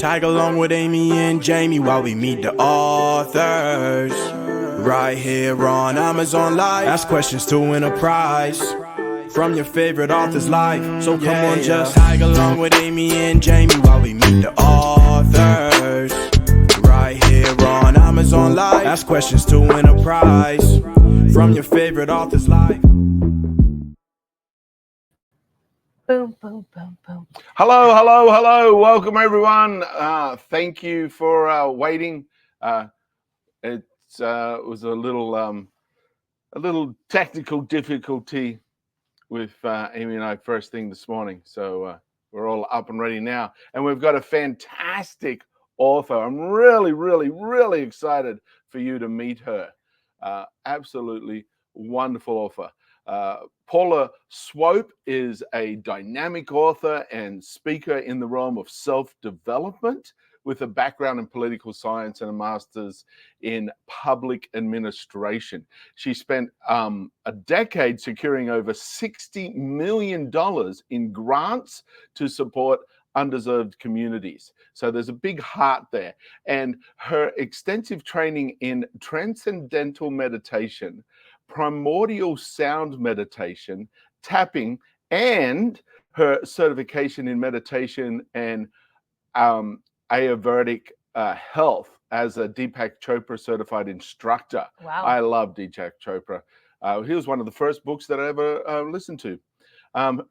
Tag along with Amy and Jamie while we meet the authors. Right here on Amazon Live. Ask questions to win a prize from your favorite author's life. So come on, just tag along with Amy and Jamie while we meet the authors. Right here on Amazon Live. Ask questions to win a prize from your favorite author's life. Boom, boom, boom, boom. Hello, hello, hello. Welcome, everyone. Thank you for waiting. It was a little technical difficulty with Amy and I first thing this morning. So we're all up and ready now. And we've got a fantastic author. I'm really, really, really excited for you to meet her. Absolutely wonderful author. Paula Swope is a dynamic author and speaker in the realm of self-development with a background in political science and a master's in public administration. She spent a decade securing over $60 million in grants to support undeserved communities. So there's a big heart there. And her extensive training in Transcendental Meditation, Primordial Sound Meditation, tapping, and her certification in meditation and Ayurvedic Health as a Deepak Chopra-Certified Instructor. Wow. I love Deepak Chopra. He was one of the first books that I ever listened to.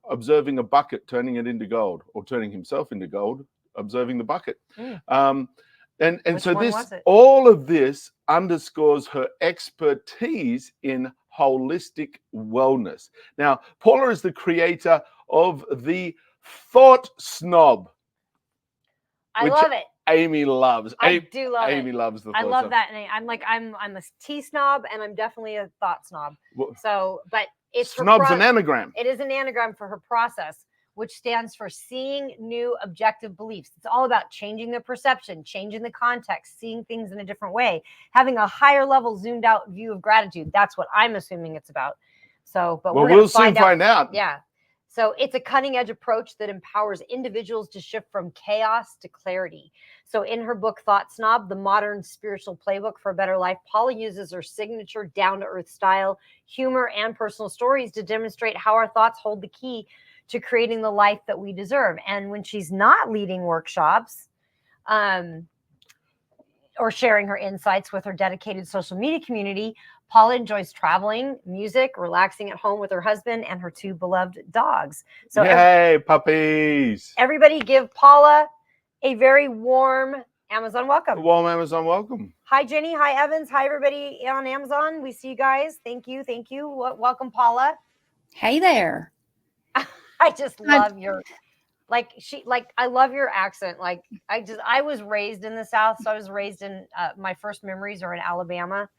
Observing a bucket, turning it into gold, or turning himself into gold, observing the bucket. And so this, all of this underscores her expertise in holistic wellness. Now, Paula is the creator of the THOUGHT S.N.O.B. I love it. Amy loves. I do love it. Amy loves the I THOUGHT love S.N.O.B. that name. I'm a tea snob, and I'm definitely a thought snob. So, but it's Snob's an anagram. It is an anagram for her process, which stands for seeing new objective beliefs. It's all about changing the perception, changing the context, seeing things in a different way, having a higher level zoomed out view of gratitude. That's what I'm assuming it's about. So, but we'll soon find out. Yeah. So it's a cutting edge approach that empowers individuals to shift from chaos to clarity. So in her book, THOUGHT S.N.O.B, the Modern Spiritual Playbook for a Better Life, Paula uses her signature down-to-earth style, humor, and personal stories to demonstrate how our thoughts hold the key to creating the life that we deserve. And when she's not leading workshops or sharing her insights with her dedicated social media community, Paula enjoys traveling, music, relaxing at home with her husband and her two beloved dogs. So yay, puppies. Everybody give Paula a very warm Amazon welcome. Warm Amazon welcome. Hi, Jenny. Hi, Evans. Hi, everybody on Amazon. We see you guys. Thank you. Thank you. Welcome, Paula. Hey there. I just love your, I love your accent. I was raised in the South. So I was raised in, my first memories are in Alabama.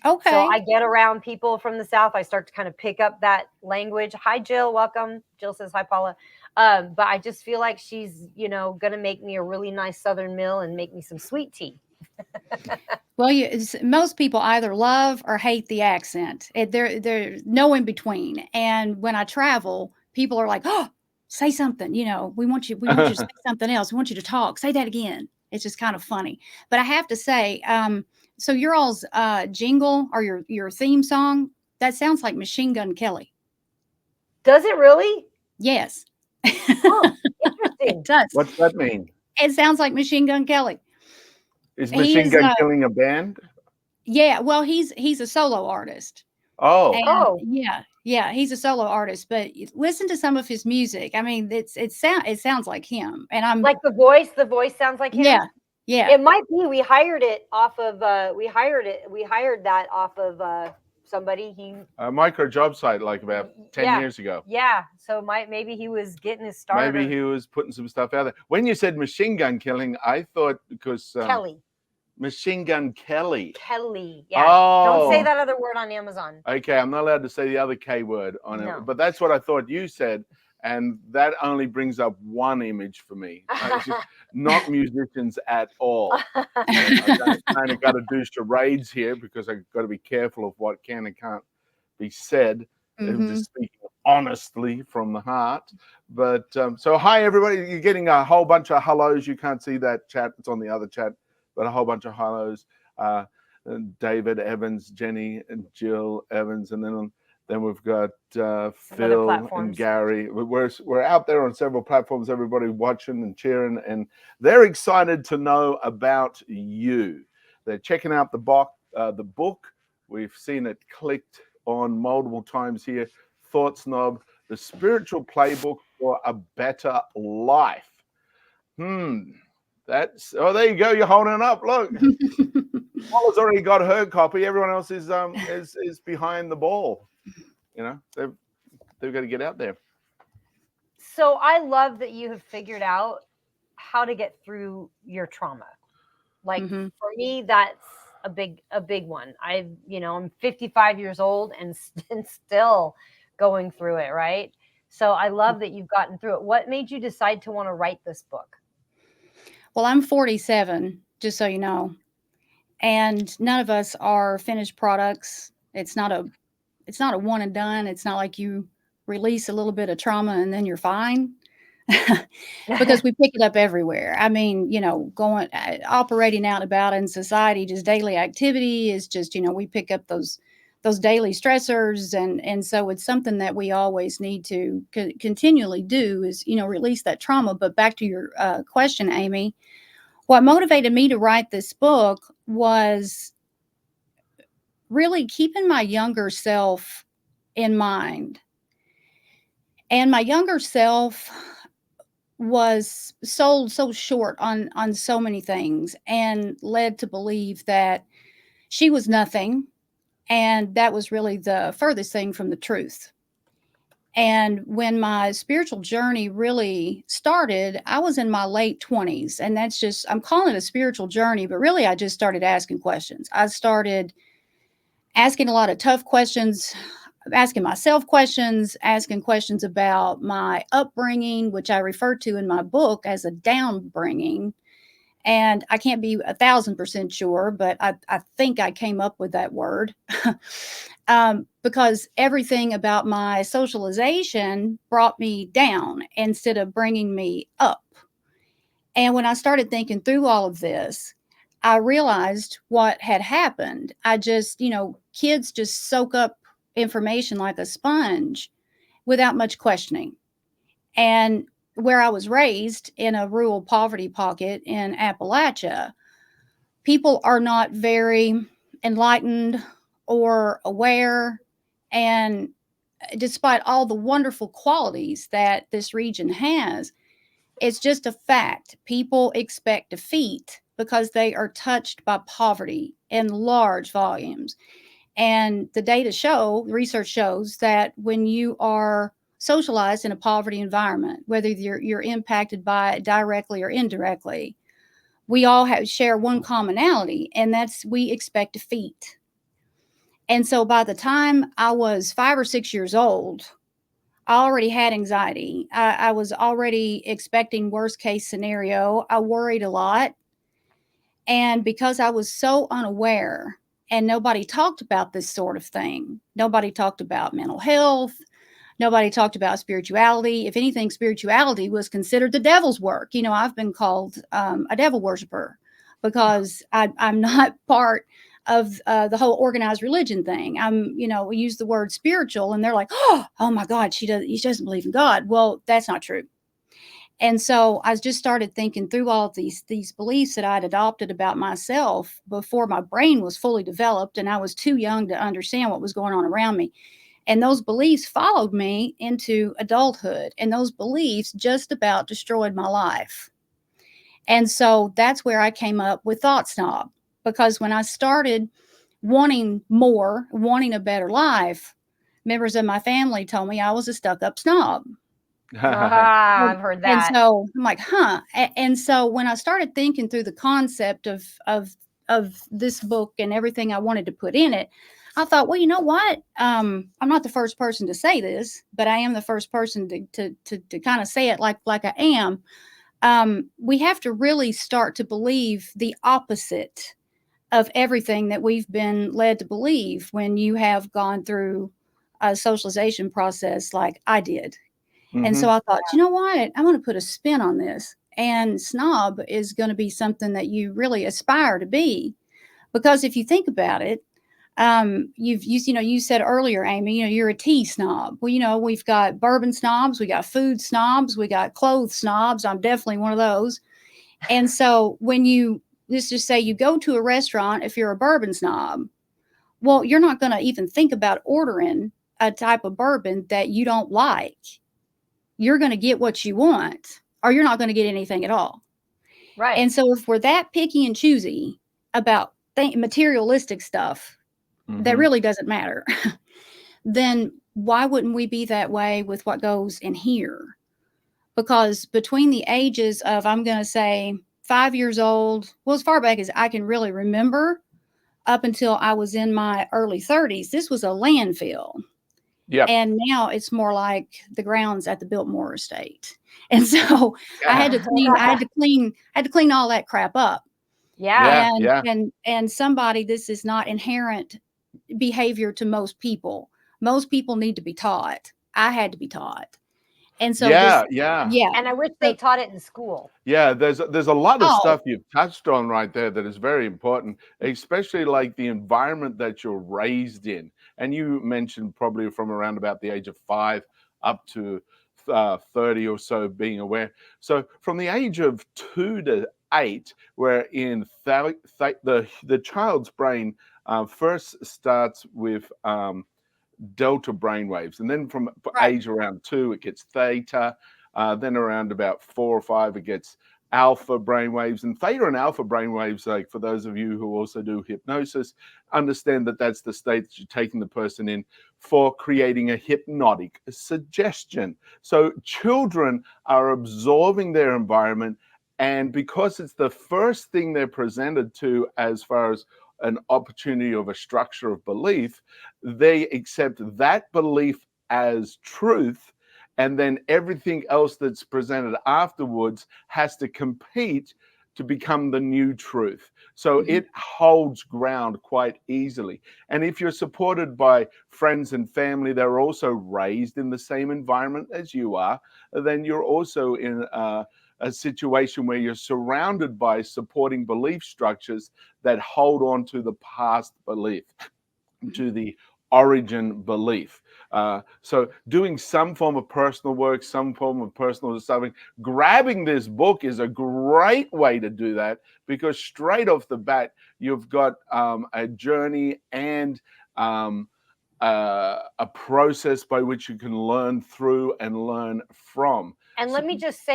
Okay. So I get around people from the South. I start to kind of pick up that language. Hi, Jill. Welcome. Jill says, hi, Paula. But I just feel like she's, going to make me a really nice Southern meal and make me some sweet tea. Well, most people either love or hate the accent. There's no in between. And when I travel, people are like, oh, say something. We want you to say something else. We want you to talk. Say that again. It's just kind of funny. But I have to say, so your all's jingle or your theme song, that sounds like Machine Gun Kelly. Does it really? Yes. Oh, interesting. It does. What's that mean? It sounds like Machine Gun Kelly. Is Machine Gun Killing a band? Yeah, well, he's a solo artist. Oh. And yeah, he's a solo artist. But listen to some of his music. I mean, it sounds like him. And I'm like the voice. The voice sounds like him. Yeah. It might be. We hired it off of. We hired that off of somebody. A micro job site like about 10 years ago. Yeah. So maybe he was getting his start. Maybe he was putting some stuff out there. When you said Machine Gun Killing, I thought because Kelly. Machine Gun Kelly. Kelly. Yeah. Oh. Don't say that other word on Amazon. Okay, I'm not allowed to say the other K word on it. But that's what I thought you said. And that only brings up one image for me. Just not musicians at all. I kind of got to do charades here because I've got to be careful of what can and can't be said. Just speaking of honestly from the heart. But so hi everybody, you're getting a whole bunch of hellos. You can't see that chat, it's on the other chat, but a whole bunch of hellos. David Evans, Jenny and Jill Evans, and then we've got Phil and Gary. We're out there on several platforms, everybody watching and cheering, and they're excited to know about you. They're checking out the book. We've seen it clicked on multiple times here. THOUGHT S.N.O.B, the spiritual playbook for a better life. That's, oh, there you go. You're holding it up. Look, Paula's already got her copy. Everyone else is behind the ball. You know, they've got to get out there. So I love that you have figured out how to get through your trauma. Like for me, that's a big one. I'm 55 years old and still going through it. Right. So I love that you've gotten through it. What made you decide to want to write this book? Well, I'm 47, just so you know, and none of us are finished products. It's not a one and done. It's not like you release a little bit of trauma and then you're fine. Because we pick it up everywhere. I mean, going operating out and about in society, just daily activity is just, we pick up those daily stressors, and so it's something that we always need to continually do is, release that trauma. But back to your question, Amy, what motivated me to write this book was really keeping my younger self in mind. And my younger self was sold so short on so many things and led to believe that she was nothing. And that was really the furthest thing from the truth. And when my spiritual journey really started, I was in my late 20s. And that's just, I'm calling it a spiritual journey, but really I just started asking questions. I started asking a lot of tough questions, asking myself questions, asking questions about my upbringing, which I refer to in my book as a downbringing. And I can't be 1,000% sure, but I think I came up with that word because everything about my socialization brought me down instead of bringing me up. And when I started thinking through all of this, I realized what had happened. I just, kids just soak up information like a sponge without much questioning. And where I was raised in a rural poverty pocket in Appalachia, people are not very enlightened or aware. And despite all the wonderful qualities that this region has, it's just a fact. People expect defeat because they are touched by poverty in large volumes. And the research shows that when you are socialized in a poverty environment, whether you're impacted by it directly or indirectly, we all share one commonality, and that's we expect defeat. And so by the time I was 5 or 6 years old, I already had anxiety. I was already expecting worst case scenario. I worried a lot. And because I was so unaware and nobody talked about this sort of thing, nobody talked about mental health, nobody talked about spirituality. If anything, spirituality was considered the devil's work. I've been called a devil worshiper because I'm not part of the whole organized religion thing. We use the word spiritual and they're like, oh my God, she doesn't believe in God. Well, that's not true. And so I just started thinking through all of these beliefs that I'd adopted about myself before my brain was fully developed and I was too young to understand what was going on around me. And those beliefs followed me into adulthood, and those beliefs just about destroyed my life. And so that's where I came up with THOUGHT S.N.O.B, because when I started wanting more, wanting a better life, members of my family told me I was a stuck-up snob. I've heard that. And so I'm like, huh. And so when I started thinking through the concept of this book and everything I wanted to put in it, I thought, well, you know what? I'm not the first person to say this, but I am the first person to kind of say it like I am. We have to really start to believe the opposite of everything that we've been led to believe when you have gone through socialization process like I did. And Mhm. so I thought, you know what? I'm going to put a spin on this. And snob is going to be something that you really aspire to be. Because if you think about it, you said earlier, Amy, you're a tea snob. Well, we've got bourbon snobs, we got food snobs, we got clothes snobs. I'm definitely one of those. And so let's just say you go to a restaurant, if you're a bourbon snob, well, you're not going to even think about ordering a type of bourbon that you don't like. You're going to get what you want, or you're not going to get anything at all. Right. And so if we're that picky and choosy about materialistic stuff that Mhm. really doesn't matter, then why wouldn't we be that way with what goes in here? Because between the ages of, I'm going to say 5 years old, well, as far back as I can really remember, up until I was in my early 30s, this was a landfill. Yep. And now it's more like the grounds at the Biltmore estate. And so I had to clean all that crap up. Yeah. And somebody, this is not inherent behavior to most people. Most people need to be taught. I had to be taught. And so Yeah. And I wish they taught it in school. Yeah, there's a lot of Oh. stuff you've touched on right there that is very important, especially like the environment that you're raised in. And you mentioned probably from around about the age of 5 up to 30 or so being aware. So from the age of 2 to 8, where in the child's brain first starts with delta brainwaves, and then from Right. age around 2 it gets theta, then around about 4 or 5 it gets alpha brainwaves. And theta and alpha brainwaves, like for those of you who also do hypnosis, understand that that's the state that you're taking the person in for creating a hypnotic suggestion. So children are absorbing their environment, and because it's the first thing they're presented to as far as an opportunity of a structure of belief, they accept that belief as truth, and then everything else that's presented afterwards has to compete to become the new truth. So it holds ground quite easily. And if you're supported by friends and family that are also raised in the same environment as you are, then you're also in a situation where you're surrounded by supporting belief structures that hold on to the past belief, to the origin belief. So doing some form of personal work, some form of personal discovery, grabbing this book is a great way to do that, because straight off the bat, you've got a journey and a process by which you can learn through and learn from. And let me just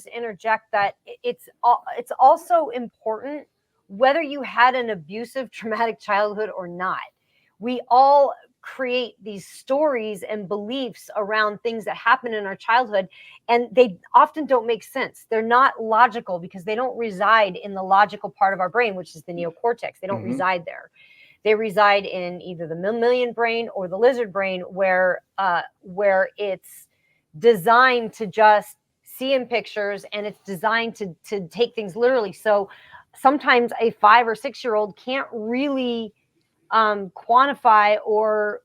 interject that it's also important, whether you had an abusive, traumatic childhood or not. We all create these stories and beliefs around things that happen in our childhood, and they often don't make sense. They're not logical because they don't reside in the logical part of our brain, which is the neocortex. They don't reside there. They reside in either the mammalian brain or the lizard brain, where it's designed to just see in pictures, and it's designed to take things literally. So sometimes a 5 or 6 year old can't really quantify or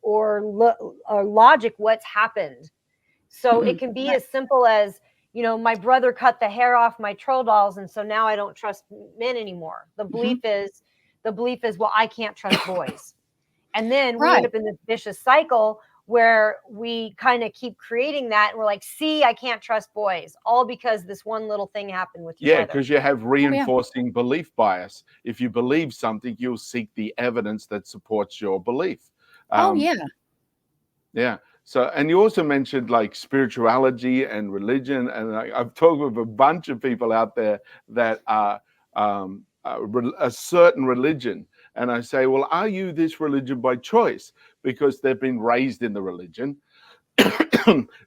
logic what's happened. So it can be as simple as, my brother cut the hair off my troll dolls, and so now I don't trust men anymore. The belief is, well, I can't trust boys. And then we end up in this vicious cycle where we kind of keep creating that, and we're like, see, I can't trust boys, all because this one little thing happened with your brother. Because you have reinforcing belief bias. If you believe something, you'll seek the evidence that supports your belief. Yeah. So, and you also mentioned like spirituality and religion, and I've talked with a bunch of people out there that are a certain religion, and I say, well, are you this religion by choice? Because they've been raised in the religion.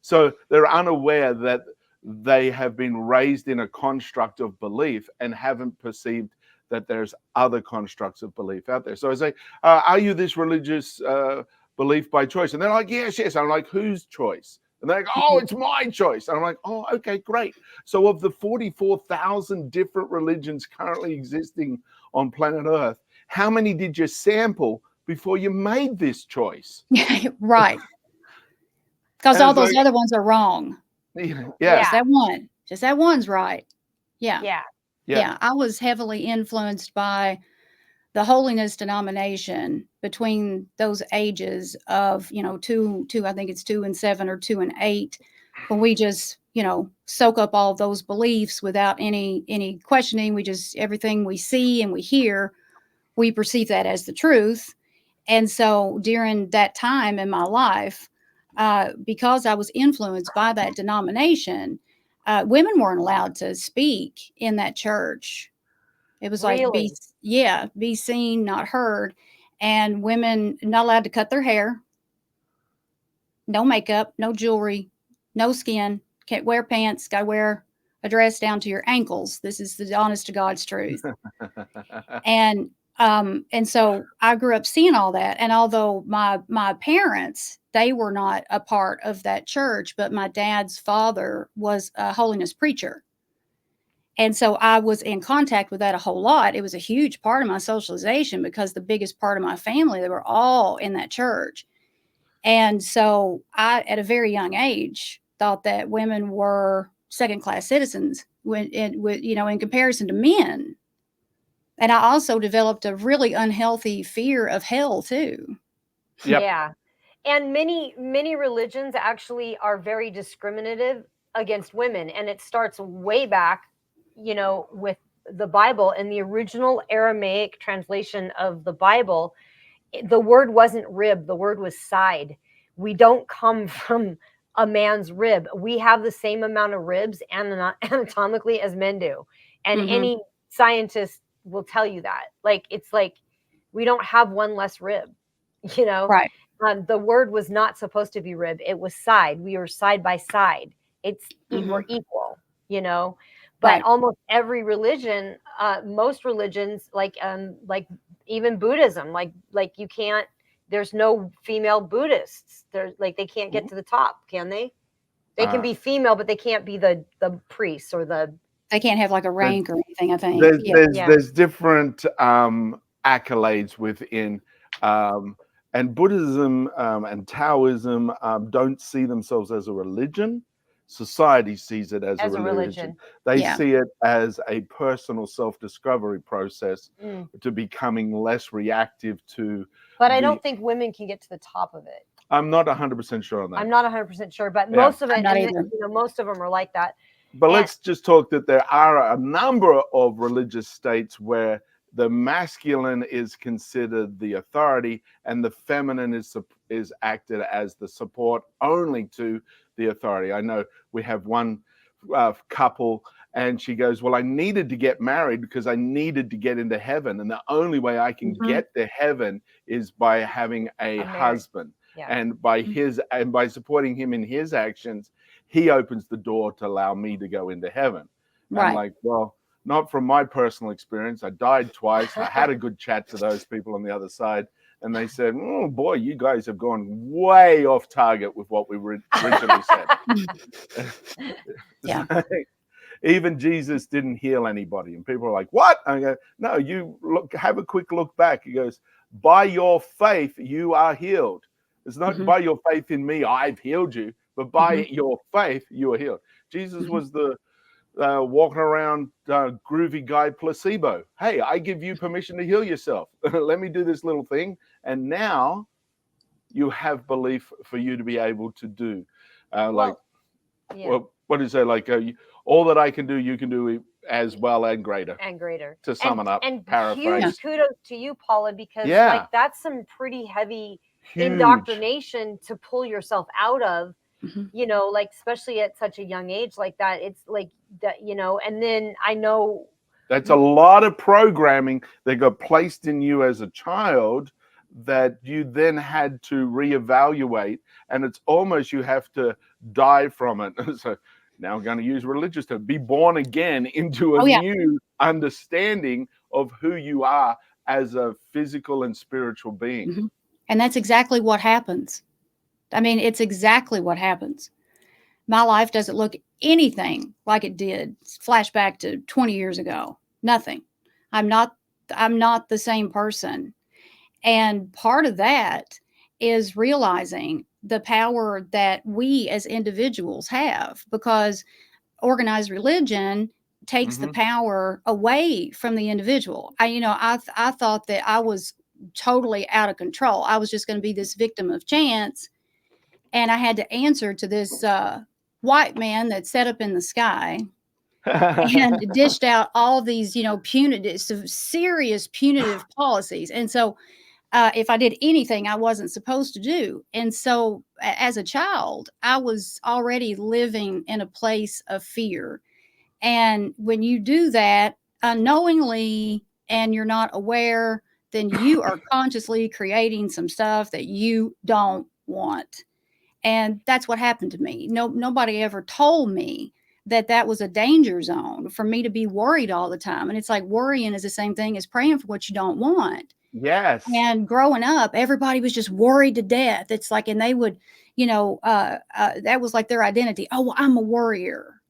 So they're unaware that they have been raised in a construct of belief and haven't perceived that there's other constructs of belief out there. So I say, are you this religious belief by choice? And they're like, yes. I'm like, whose choice? And they're like, oh, it's my choice. And I'm like, oh, okay, great. So of the 44,000 different religions currently existing on planet Earth, how many did you sample before you made this choice. Right. Because And all it's those like, other ones are wrong. yeah, Just that one. Just that one's right. Yeah. Yeah. Yeah. I was heavily influenced by the holiness denomination between those ages of, two, I think it's 2 and 7 or 2 and 8, when we just, soak up all of those beliefs without any questioning. We just, everything we see and we hear, we perceive that as the truth. And so during that time in my life, because I was influenced by that denomination, women weren't allowed to speak in that church. It was like, Really? be seen, not heard. And women not allowed to cut their hair, no makeup, no jewelry, no skin, can't wear pants, got to wear a dress down to your ankles. This is the honest to God's truth. And so I grew up seeing all that. And although my parents, they were not a part of that church, but my dad's father was a holiness preacher. And so I was in contact with that a whole lot. It was a huge part of my socialization because the biggest part of my family, they were all in that church. And so I, at a very young age, thought that women were second-class citizens in comparison to men. And I also developed a really unhealthy fear of hell too. Yep. Yeah. And many religions actually are very discriminative against women. And it starts way back, with the Bible. And the original Aramaic translation of the Bible, the word wasn't rib, the word was side. We don't come from a man's rib. We have the same amount of ribs anatomically as men do. And any scientist will tell you that. Like, it's like we don't have one less rib, Right. The word was not supposed to be rib. It was side. We were side by side. We're equal, but Right. almost every religion, most religions, like even Buddhism, like you can't, there's no female Buddhists. There's like, they can't get to the top, can they? They can be female, but they can't be the priests or they can't have like a rank or anything, I think. There's different accolades within, and Buddhism and Taoism don't see themselves as a religion. Society sees it as a religion. They see it as a personal self-discovery process to becoming less reactive to. But I don't think women can get to the top of it. I'm not 100% sure on that. I'm not 100% sure, but most of it, not either. most of them are like that. But let's just talk that there are a number of religious states where the masculine is considered the authority and the feminine is acted as the support only to the authority. I know we have one couple, and she goes, well, I needed to get married because I needed to get into heaven. And the only way I can get to heaven is by having a husband. Yeah. And by supporting him in his actions, he opens the door to allow me to go into heaven. Right. I'm like, well, not from my personal experience. I died twice. I had a good chat to those people on the other side. And they said, oh, boy, you guys have gone way off target with what we originally said. Yeah. Even Jesus didn't heal anybody. And people are like, what? I go, no, have a quick look back. He goes, by your faith, you are healed. It's not by your faith in me, I've healed you, but by your faith, you are healed. Jesus was the walking around groovy guy placebo. Hey, I give you permission to heal yourself. Let me do this little thing. And now you have belief for you to be able to do. What do you say? Like, all that I can do, you can do as well and greater. And greater. To sum it up, and paraphrase. Huge kudos to you, Paula, because that's some pretty heavy indoctrination to pull yourself out of, like, especially at such a young age like that. It's like that, and then I know that's a lot of programming that got placed in you as a child that you then had to reevaluate, and it's almost you have to die from it. So now I'm going to use religious to be born again into a new understanding of who you are as a physical and spiritual being. And that's exactly what happens. I mean, it's exactly what happens. My life doesn't look anything like it did. Flashback to 20 years ago. Nothing. I'm not the same person. And part of that is realizing the power that we as individuals have, because organized religion takes the power away from the individual. I thought that I was totally out of control. I was just going to be this victim of chance, and I had to answer to this white man that sat up in the sky and dished out all these, punitive, some serious punitive policies. And so if I did anything I wasn't supposed to do. And so as a child, I was already living in a place of fear. And when you do that unknowingly and you're not aware, then you are consciously creating some stuff that you don't want. And that's what happened to me. Nobody ever told me that that was a danger zone for me to be worried all the time. And it's like worrying is the same thing as praying for what you don't want. Yes. And growing up, everybody was just worried to death. It's like, and they would, that was like their identity. Oh, well, I'm a worrier.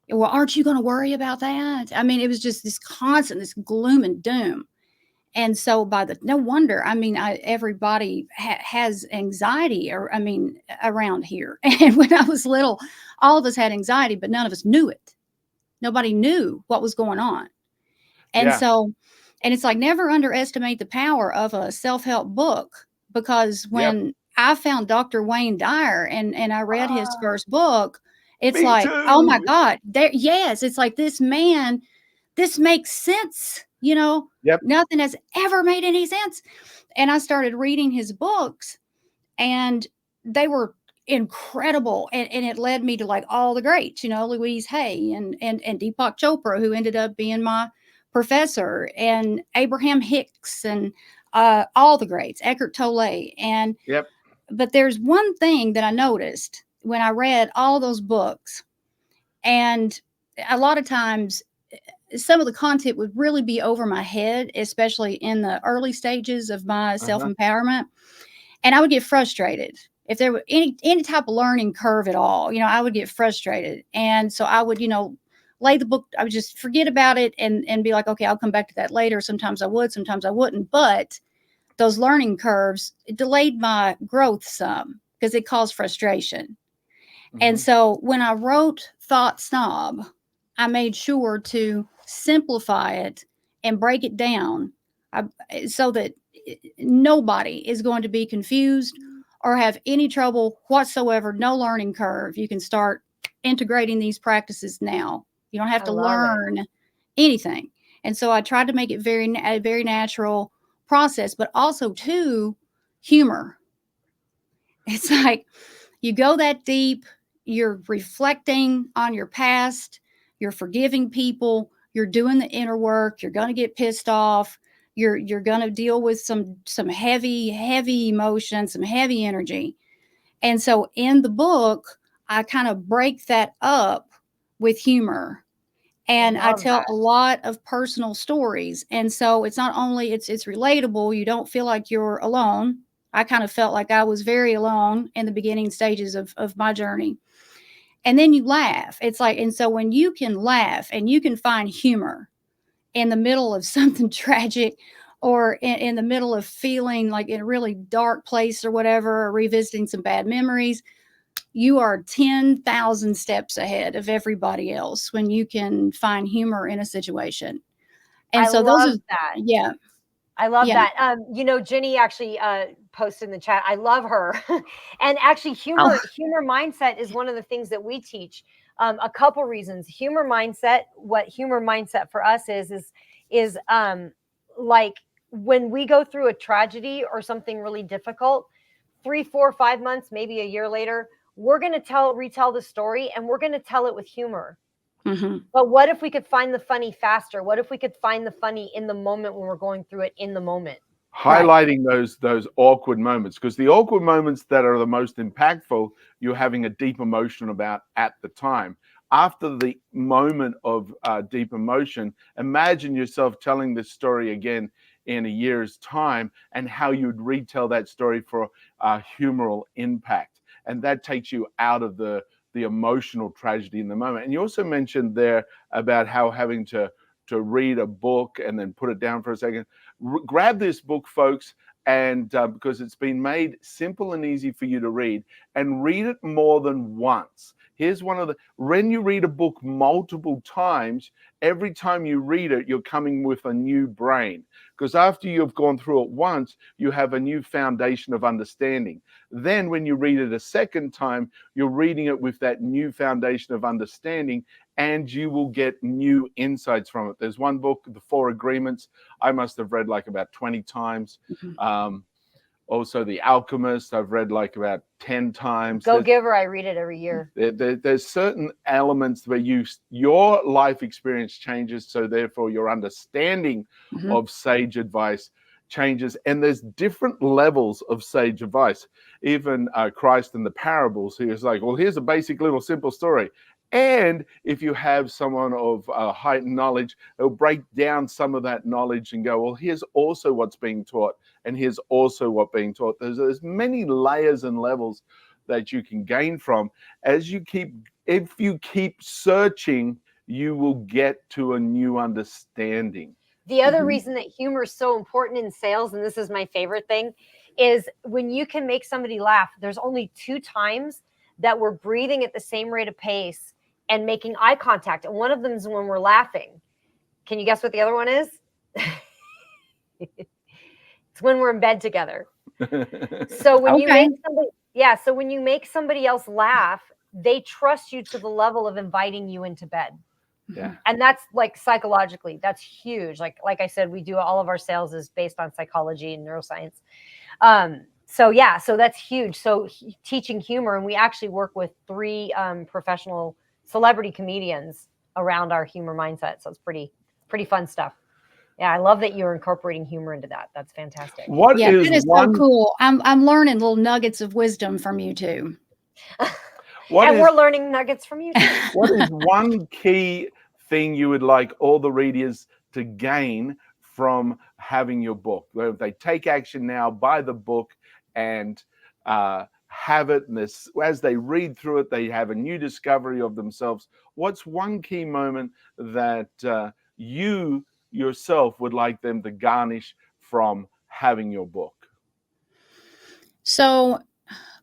Well, aren't you going to worry about that? I mean, it was just this constant, this gloom and doom. And so no wonder, everybody has anxiety around here. And when I was little, all of us had anxiety, but none of us knew it. Nobody knew what was going on. And so, and it's like, never underestimate the power of a self-help book, because when I found Dr. Wayne Dyer and I read his first book, it's Me like, too. oh my God, it's like this man, this makes sense. Nothing has ever made any sense. And I started reading his books, and they were incredible. And it led me to like all the greats, Louise Hay and Deepak Chopra, who ended up being my professor, and Abraham Hicks, and all the greats, Eckhart Tolle. But there's one thing that I noticed when I read all those books, and a lot of times some of the content would really be over my head, especially in the early stages of my self-empowerment. And I would get frustrated. If there were any type of learning curve at all, I would get frustrated. And so I would, lay the book, I would just forget about it and be like, okay, I'll come back to that later. Sometimes I would, sometimes I wouldn't. But those learning curves, it delayed my growth some because it caused frustration. And so when I wrote Thought Snob, I made sure to simplify it and break it down so that nobody is going to be confused or have any trouble whatsoever. No learning curve. You can start integrating these practices now. You don't have to learn anything. And so I tried to make it a very natural process, but also too humor. It's like you go that deep, you're reflecting on your past, you're forgiving people, you're doing the inner work, you're going to get pissed off, you're going to deal with some heavy emotion, some heavy energy. And so in the book, I kind of break that up with humor. And I tell a lot of personal stories. And so it's not only it's relatable, you don't feel like you're alone. I kind of felt like I was very alone in the beginning stages of my journey. And then you laugh. It's like, and so when you can laugh and you can find humor in the middle of something tragic, or in the middle of feeling like in a really dark place or whatever, or revisiting some bad memories, you are 10,000 steps ahead of everybody else when you can find humor in a situation. And so those are that. Yeah. I love that. Jenny actually posted in the chat. I love her. And actually humor mindset is one of the things that we teach. A couple reasons. What humor mindset for us is like when we go through a tragedy or something really difficult, 3, 4, 5 months, maybe a year later, we're going to retell the story, and we're going to tell it with humor. But what if we could find the funny faster? What if we could find the funny in the moment when we're going through it in the moment? Highlighting those awkward moments, because the awkward moments that are the most impactful, you're having a deep emotion about at the time. After the moment of deep emotion, imagine yourself telling this story again in a year's time, and how you'd retell that story for a humoral impact. And that takes you out of the emotional tragedy in the moment. And you also mentioned there about how having to read a book and then put it down for a second. Grab this book, folks. and because it's been made simple and easy for you to read, and read it more than once. Here's one of the, when you read a book multiple times, every time you read it, you're coming with a new brain. Because after you've gone through it once, you have a new foundation of understanding. Then when you read it a second time, you're reading it with that new foundation of understanding, and you will get new insights from it. There's one book, The Four Agreements, I must have read like about 20 times. Also, The Alchemist, I've read like about 10 times. Go Giver, I read it every year. There's certain elements where your life experience changes, so therefore your understanding of sage advice changes. And there's different levels of sage advice. Even Christ in the parables, he was like, well, here's a basic little simple story. And if you have someone of heightened knowledge, they'll break down some of that knowledge and go, well, here's also what's being taught, and here's also what's being taught. There's many layers and levels that you can gain from. If you keep searching, you will get to a new understanding. The other reason that humor is so important in sales, and this is my favorite thing, is when you can make somebody laugh. There's only 2 times that we're breathing at the same rate of pace and making eye contact. And one of them is when we're laughing. Can you guess what the other one is? It's when we're in bed together. So when you make somebody, so when you make somebody else laugh, they trust you to the level of inviting you into bed. Yeah. And that's like psychologically, that's huge. Like I said, we do all of our sales is based on psychology and neuroscience. So that's huge. So teaching humor, and we actually work with 3 professional celebrity comedians around our humor mindset. So it's pretty fun stuff. Yeah, I love that you're incorporating humor into that. That's fantastic. That is so cool. I'm learning little nuggets of wisdom from you too. We're learning nuggets from you too. What is one key thing you would like all the readers to gain from having your book? Where if they take action now, buy the book, and have it, and as they read through it, they have a new discovery of themselves. What's one key moment that you yourself would like them to garnish from having your book? So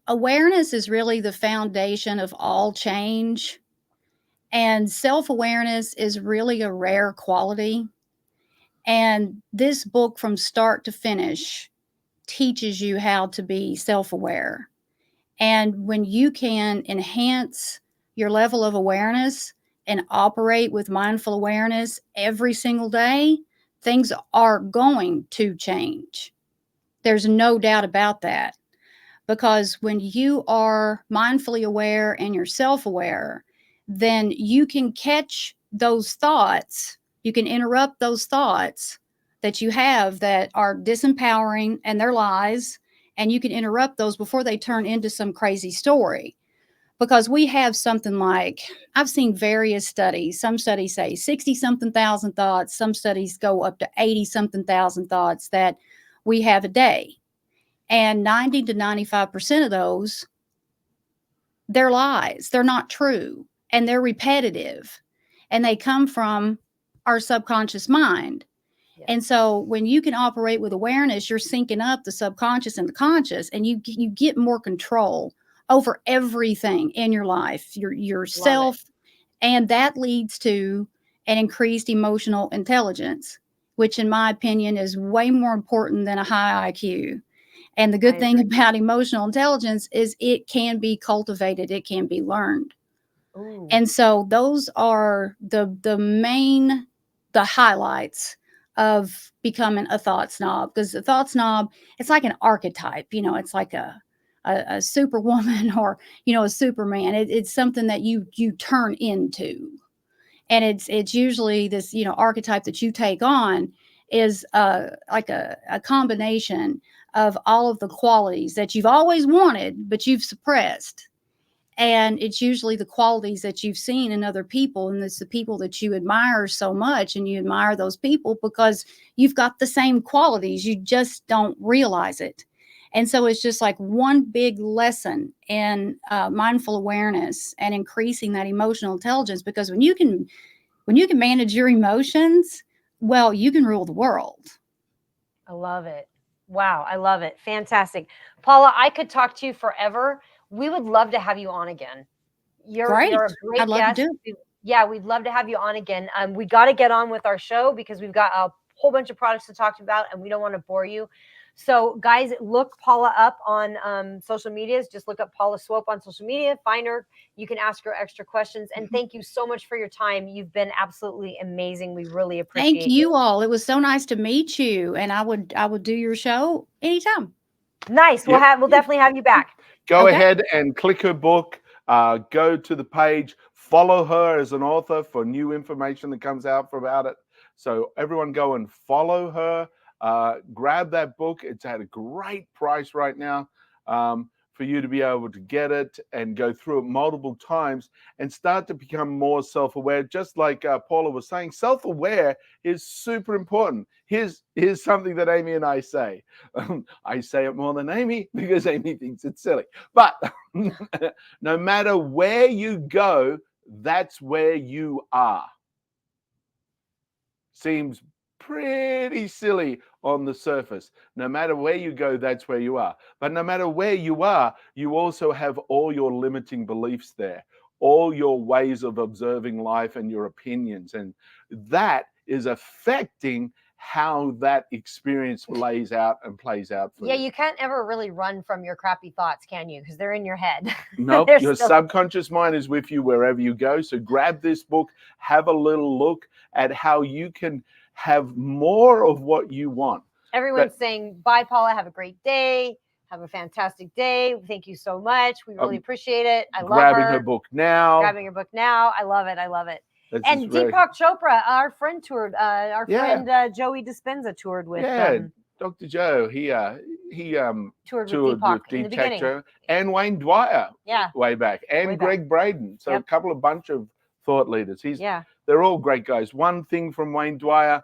awareness is really the foundation of all change, and self-awareness is really a rare quality. And this book from start to finish teaches you how to be self-aware. And when you can enhance your level of awareness and operate with mindful awareness every single day, things are going to change. There's no doubt about that. Because when you are mindfully aware and you're self-aware, then you can catch those thoughts. You can interrupt those thoughts that you have that are disempowering and they're lies. And you can interrupt those before they turn into some crazy story. Because we have something like, I've seen various studies. Some studies say 60-something thousand thoughts. Some studies go up to 80-something thousand thoughts that we have a day. And 90 to 95% of those, they're lies. They're not true. And they're repetitive. And they come from our subconscious mind. Yeah. And so when you can operate with awareness, you're syncing up the subconscious and the conscious, and you get more control over everything in your life, yourself. And that leads to an increased emotional intelligence, which in my opinion is way more important than a high IQ. And the good thing about emotional intelligence is it can be cultivated. It can be learned. Ooh. And so those are the highlights of becoming a thought snob. Because the thought snob, it's like an archetype. It's like a superwoman or, a Superman. It's something that you turn into. And it's usually this, archetype that you take on is like a combination of all of the qualities that you've always wanted, but you've suppressed. And it's usually the qualities that you've seen in other people. And it's the people that you admire so much. And you admire those people because you've got the same qualities. You just don't realize it. And so it's just like one big lesson in mindful awareness and increasing that emotional intelligence. Because when you can manage your emotions, well, you can rule the world. I love it. Wow, I love it. Fantastic. Paula, I could talk to you forever. We would love to have you on again. You're Great. a I'd great love to guest. do it. Yeah, we'd love to have you on again. We got to get on with our show because we've got a whole bunch of products to talk about and we don't want to bore you. So guys, look Paula up on social medias. Just look up Paula Swope on social media, find her. You can ask her extra questions. And thank you so much for your time. You've been absolutely amazing. We really appreciate Thank you all. It was so nice to meet you. And I would do your show anytime. Nice. Yep. We'll definitely have you back. Go Okay. ahead and click her book. Go to the page. Follow her as an author for new information that comes out about it. So everyone go and follow her. Grab that book. It's at a great price right now for you to be able to get it and go through it multiple times and start to become more self-aware. Just like Paula was saying, self-aware is super important. Here's something that Amy and I say. I say it more than Amy because Amy thinks it's silly. But no matter where you go, that's where you are. Seems pretty silly on the surface. No matter where you go, that's where you are. But no matter where you are, you also have all your limiting beliefs there, all your ways of observing life and your opinions. And that is affecting how that experience lays out and plays out for Yeah, you. you can't ever really run from your crappy thoughts, can you? Because they're in your head. Nope, They're your still- subconscious mind is with you wherever you go. So grab this book, have a little look at how you can have more of what you want. Everyone's saying, bye, Paula. Have a great day. Have a fantastic day. Thank you so much. We really appreciate it. I love Grabbing her. her book now. Grabbing her book now. I love it. I love it. This And is very- Deepak Chopra, our friend toured, Yeah. friend Joey Dispenza toured with Dr. Joe, he toured toured with with Deepak in the beginning. Deepak and Wayne Dwyer Yeah. way back, and Way back. Greg Braden. So Yep. a couple of bunch of thought leaders. Yeah. They're all great guys. One thing from Wayne Dwyer,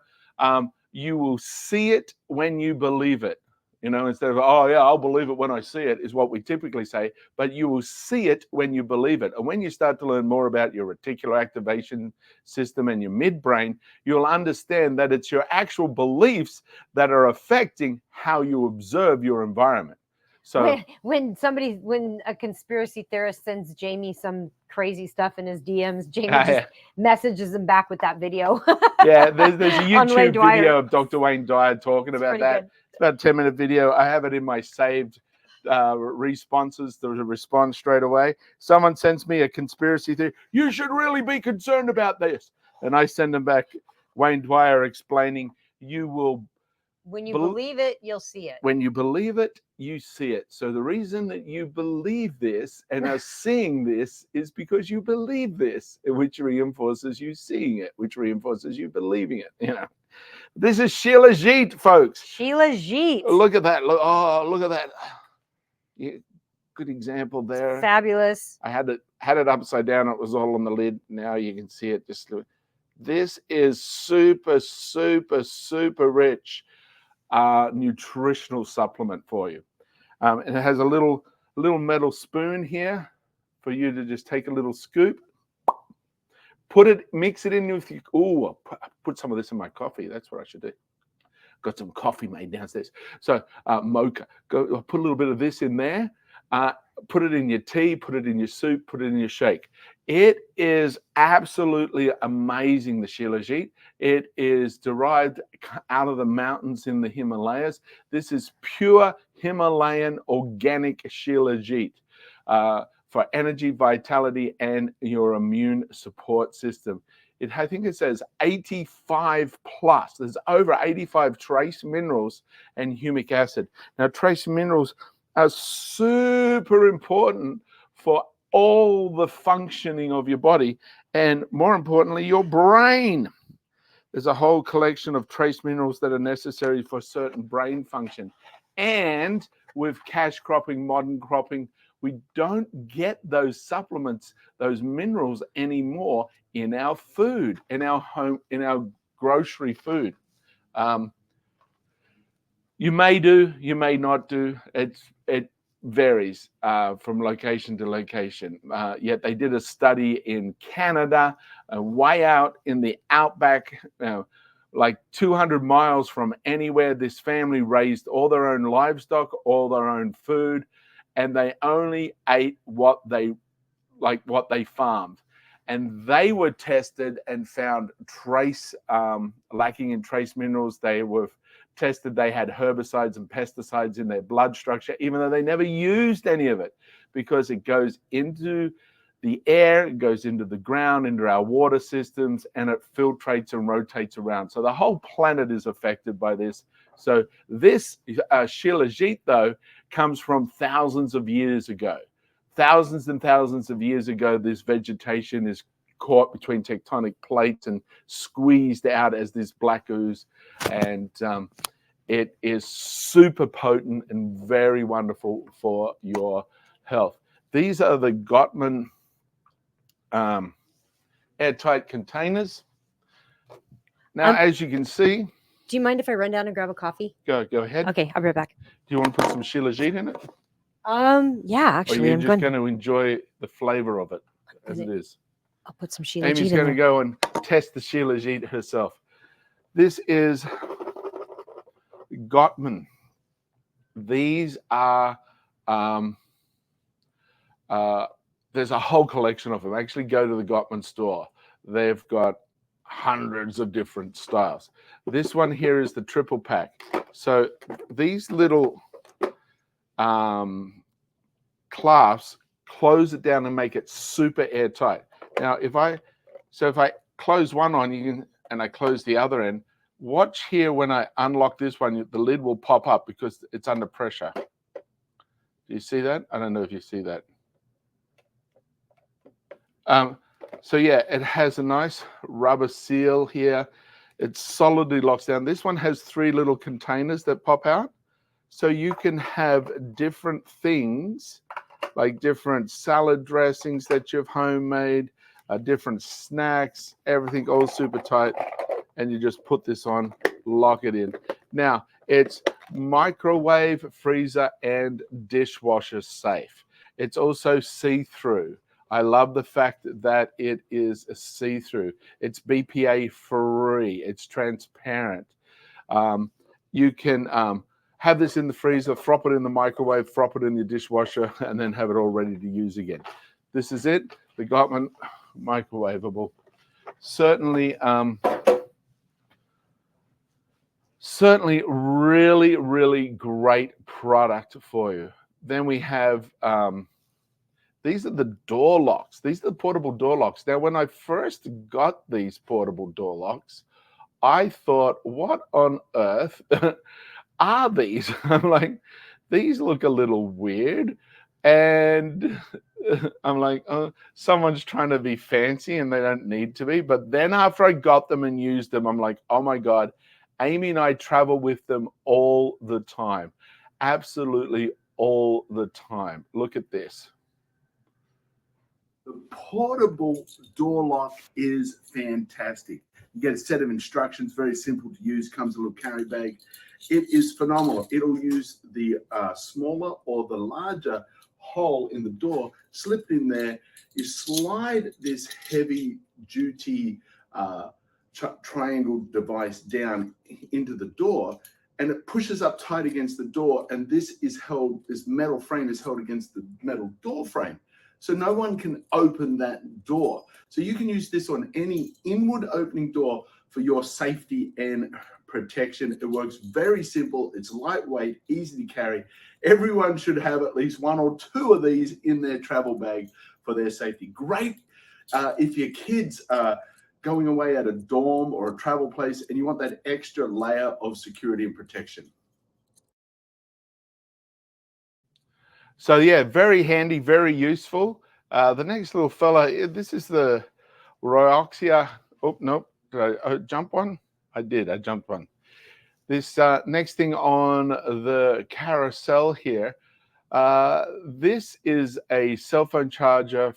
you will see it when you believe it. You know, instead of, oh yeah, I'll believe it when I see it, is what we typically say, but you will see it when you believe it. And when you start to learn more about your reticular activation system and your midbrain, you'll understand that it's your actual beliefs that are affecting how you observe your environment. So when a conspiracy theorist sends Jamie some crazy stuff in his DMs, Jamie just messages him back with that video. Yeah, there's a On Wayne YouTube Dwyer. video of Dr. Wayne Dwyer talking about that. Good. It's about a 10-minute video. I have it in my saved responses. There's a response straight away. Someone sends me a conspiracy theory. You should really be concerned about this. And I send them back Wayne Dwyer explaining, you will. When you believe it, you'll see it. When you believe it, you see it. So the reason that you believe this and are seeing this is because you believe this, which reinforces you seeing it, which reinforces you believing it. You know, this is Sheila Jeet, folks. Sheila Jeet. Look at that. Look at that. Yeah, good example there. Fabulous. I had it upside down. It was all on the lid. Now you can see it. Just look. This is super, super, super rich. Nutritional supplement for you, and it has a little metal spoon here for you to just take a little scoop, mix it in with you. Oh, put some of this in my coffee. That's what I should do. Got some coffee made downstairs. So mocha. Go put a little bit of this in there. Put it in your tea. Put it in your soup. Put it in your shake. It is absolutely amazing, the Sheila Jeet. It is derived out of the mountains in the Himalayas. This is pure Himalayan organic Sheila Jeet for energy, vitality, and your immune support system. I think it says 85 plus. There's over 85 trace minerals and humic acid. Now, trace minerals are super important for all the functioning of your body, and more importantly, your brain. There's a whole collection of trace minerals that are necessary for certain brain function. And with cash cropping, modern cropping, we don't get those supplements, those minerals anymore in our food, in our home, in our grocery food. You may do, you may not do. It varies from location to location. Yet they did a study in Canada, way out in the outback. like 200 miles from anywhere. This family raised all their own livestock, all their own food, and they only ate what they farmed. And they were tested and found lacking in trace minerals. They were tested, they had herbicides and pesticides in their blood structure, even though they never used any of it, because it goes into the air, it goes into the ground, into our water systems, and it filtrates and rotates around. So the whole planet is affected by this. So this Shilajit, though, comes from thousands of years ago. Thousands and thousands of years ago, this vegetation is caught between tectonic plates and squeezed out as this black ooze. And it is super potent and very wonderful for your health. These are the Gottman airtight containers. Now, as you can see, do you mind if I run down and grab a coffee? Go ahead. Okay, I'll be right back. Do you want to put some Shilajit in it? Yeah, actually, or you're just going to enjoy the flavor of it as it is. I'll put some Shilajit Amy's in going to there. go and test the Shilajit herself. This is Gottman. These are there's a whole collection of them. Actually, go to the Gottman store. They've got hundreds of different styles. This one here is the triple pack. So these little clasps close it down and make it super airtight. Now, if I close one on, and I close the other end, watch here when I unlock this one, the lid will pop up because it's under pressure. Do you see that? I don't know if you see that. So yeah, it has a nice rubber seal here. It solidly locks down. This one has 3 little containers that pop out. So you can have different things, like different salad dressings that you've homemade, different snacks, everything all super tight. And you just put this on, lock it in. Now, it's microwave, freezer, and dishwasher safe. It's also see-through. I love the fact that it is a see-through. It's BPA free. It's transparent. You can have this in the freezer, drop it in the microwave, drop it in your dishwasher, and then have it all ready to use again. This is it. The Gottman microwavable. Certainly really, really great product for you. Then we have these are the door locks. These are the portable door locks. Now, when I first got these portable door locks, I thought, what on earth are these? I'm like, these look a little weird. And I'm like, oh, someone's trying to be fancy and they don't need to be. But then after I got them and used them, I'm like, oh my God, Amy and I travel with them all the time. Absolutely all the time. Look at this. The portable door lock is fantastic. You get a set of instructions, very simple to use, comes a little carry bag. It is phenomenal. It'll use the smaller or the larger hole in the door, slip in there. You slide this heavy duty triangle device down into the door, and it pushes up tight against the door. And this metal frame is held against the metal door frame. So no one can open that door. So you can use this on any inward opening door for your safety and protection. It works very simple. It's lightweight, easy to carry. Everyone should have at least 1 or 2 of these in their travel bag for their safety. Great if your kids are going away at a dorm or a travel place and you want that extra layer of security and protection. So yeah, very handy, very useful. The next little fella, this is the Royalxia. Oh, nope. Did I jump one? I did. I jumped one. This next thing on the carousel here, this is a cell phone charger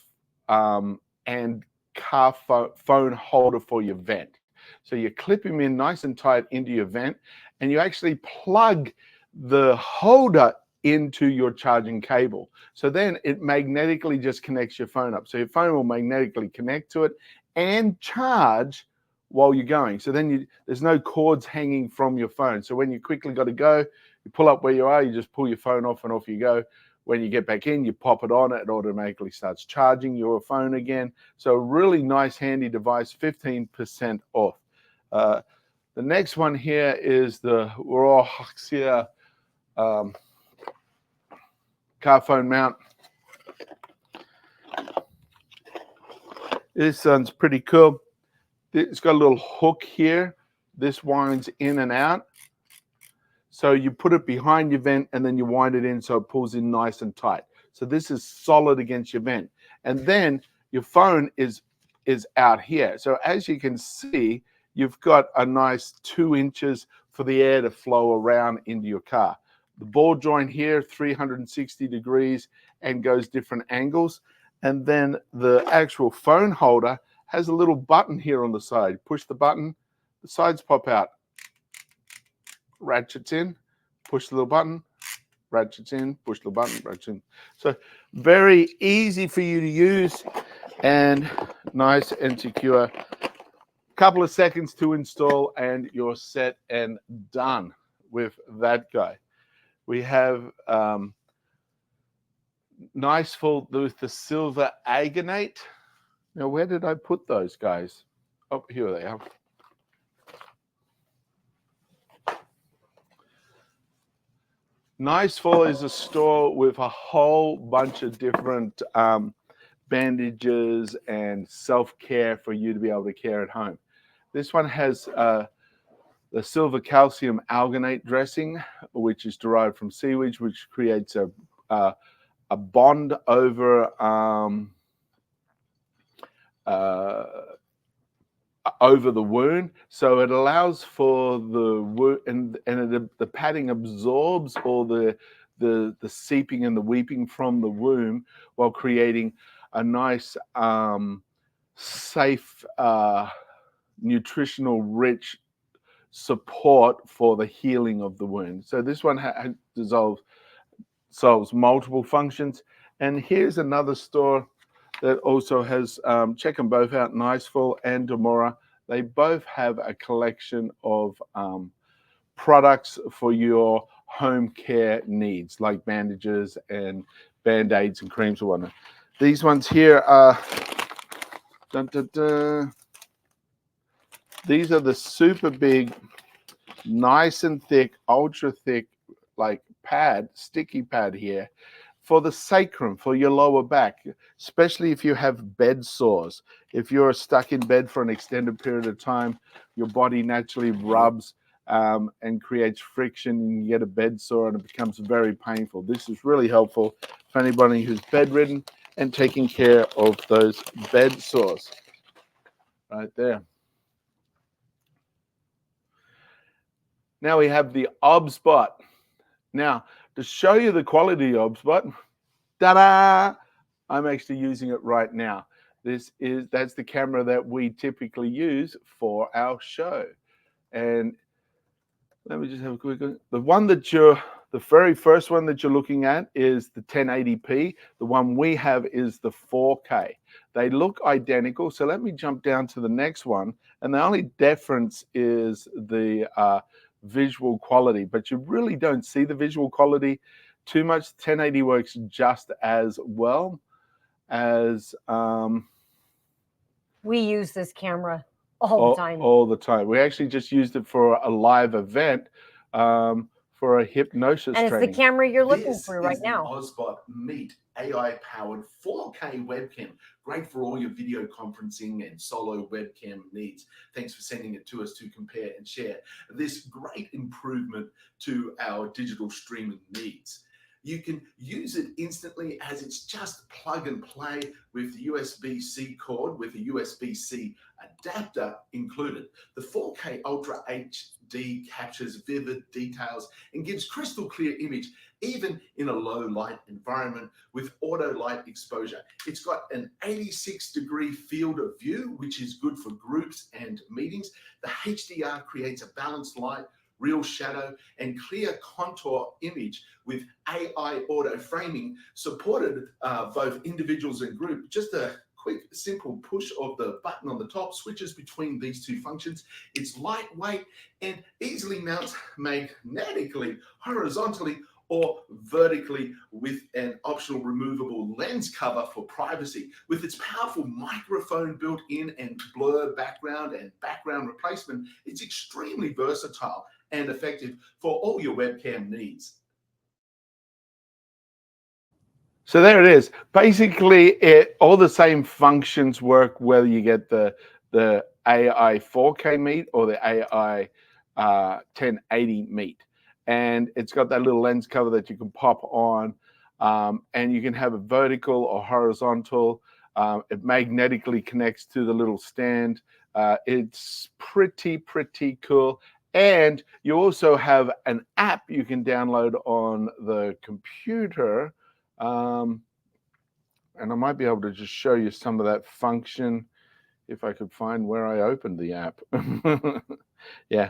and car phone holder for your vent. So you clip them in nice and tight into your vent, and you actually plug the holder into your charging cable. So then it magnetically just connects your phone up. So your phone will magnetically connect to it and charge while you're going. So then there's no cords hanging from your phone. So when you quickly got to go, you pull up where you are, you just pull your phone off and off you go. When you get back in, you pop it on, it automatically starts charging your phone again. So a really nice, handy device, 15% off. The next one here is the Raw Huxia car phone mount. This one's pretty cool. It's got a little hook here. This winds in and out. So you put it behind your vent and then you wind it in so it pulls in nice and tight. So this is solid against your vent. And then your phone is out here. So as you can see, you've got a nice 2 inches for the air to flow around into your car. The ball joint here, 360 degrees and goes different angles. And then the actual phone holder has a little button here on the side. Push the button, the sides pop out. Ratchets in, push the little button, ratchets in, push the button, ratchets in. So very easy for you to use and nice and secure. Couple of seconds to install and you're set and done with that guy. We have nice full with the silver agonate. Now, where did I put those guys? Oh, here they are. Niceful is a store with a whole bunch of different bandages and self-care for you to be able to care at home. This one has the silver calcium alginate dressing, which is derived from seaweed, which creates a bond over the wound, so it allows for the wound and the padding absorbs all the seeping and the weeping from the womb while creating a nice safe nutritional rich support for the healing of the wound. So this one solves multiple functions. And here's another store that also has, check them both out, Niceful and Demora. They both have a collection of products for your home care needs, like bandages and Band-Aids and creams and whatnot. These ones here are, these are the super big, nice and thick, ultra thick, like pad, sticky pad here, for the sacrum, for your lower back, especially if you have bed sores. If you're stuck in bed for an extended period of time, your body naturally rubs and creates friction, and you get a bed sore and it becomes very painful. This is really helpful for anybody who's bedridden and taking care of those bed sores. Right there. Now we have the ObSpot. Now, to show you the quality of ObSpot, ta-da! I'm actually using it right now. That's the camera that we typically use for our show. And let me just have a quick look. The very first one that you're looking at is the 1080p. The one we have is the 4K. They look identical. So let me jump down to the next one. And the only difference is the visual quality, but you really don't see the visual quality too much. 1080 works just as well as we use this camera all the time. All the time. We actually just used it for a live event for a hypnosis and it's training. the camera you're looking for right now. ObSpot Meet AI-powered 4K webcam. Great for all your video conferencing and solo webcam needs. Thanks for sending it to us to compare and share. This great improvement to our digital streaming needs. You can use it instantly as it's just plug and play with the USB-C cord with a USB-C adapter included. The 4K Ultra HD captures vivid details and gives crystal clear image even in a low light environment with auto light exposure. It's got an 86-degree field of view, which is good for groups and meetings. The HDR creates a balanced light, real shadow, and clear contour image with AI auto framing, supported both individuals and group. Just a quick, simple push of the button on the top switches between these two functions. It's lightweight and easily mounts magnetically, horizontally, or vertically with an optional removable lens cover for privacy. With its powerful microphone built in and blur background and background replacement, it's extremely versatile and effective for all your webcam needs. So there it is. Basically, all the same functions work whether you get the AI 4K meat or the AI 1080 meat. And it's got that little lens cover that you can pop on, and you can have it vertical or horizontal. It magnetically connects to the little stand. It's pretty cool. And you also have an app you can download on the computer. And I might be able to just show you some of that function if I could find where I opened the app. Yeah.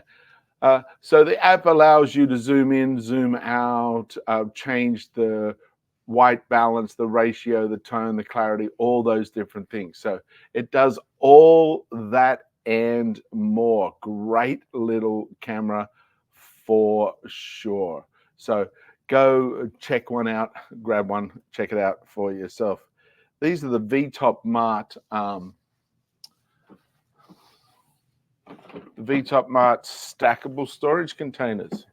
So the app allows you to zoom in, zoom out, change the white balance, the ratio, the tone, the clarity, all those different things. So it does all that and more. Great little camera for sure. So go check one out, grab one, check it out for yourself. These are the VTop Mart stackable storage containers.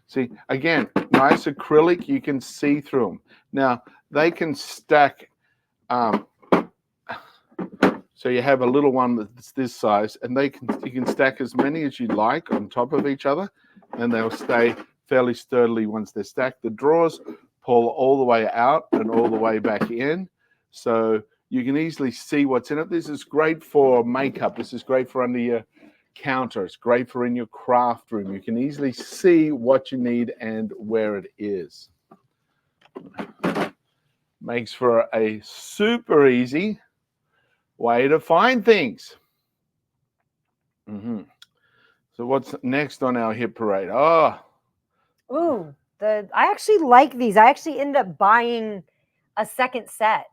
See, again, nice acrylic, you can see through them. Now, they can stack, so you have a little one that's this size, and you can stack as many as you like on top of each other, and they'll stay fairly sturdily once they're stacked. The drawers pull all the way out and all the way back in, so you can easily see what's in it. This is great for makeup. This is great for under your counter. It's great for in your craft room. You can easily see what you need and where it is. Makes for a super easy way to find things. So what's next on our hit parade? Ooh, I actually like these. I actually ended up buying a second set.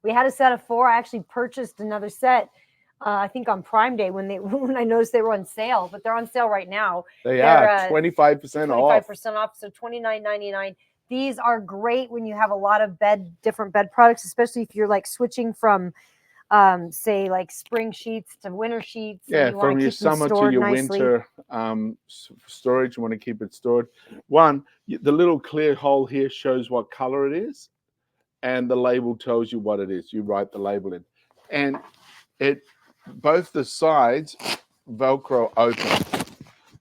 We had a set of 4. I actually purchased another set, I think on Prime Day when I noticed they were on sale, but they're on sale right now. They are 25% off. 25% off, so $29.99. These are great when you have a lot of different bed products, especially if you're like switching from say like spring sheets to winter sheets. Yeah, from your summer to your winter storage, you want to keep it stored. The little clear hole here shows what color it is, and the label tells you what it is. You write the label in, and both the sides Velcro open.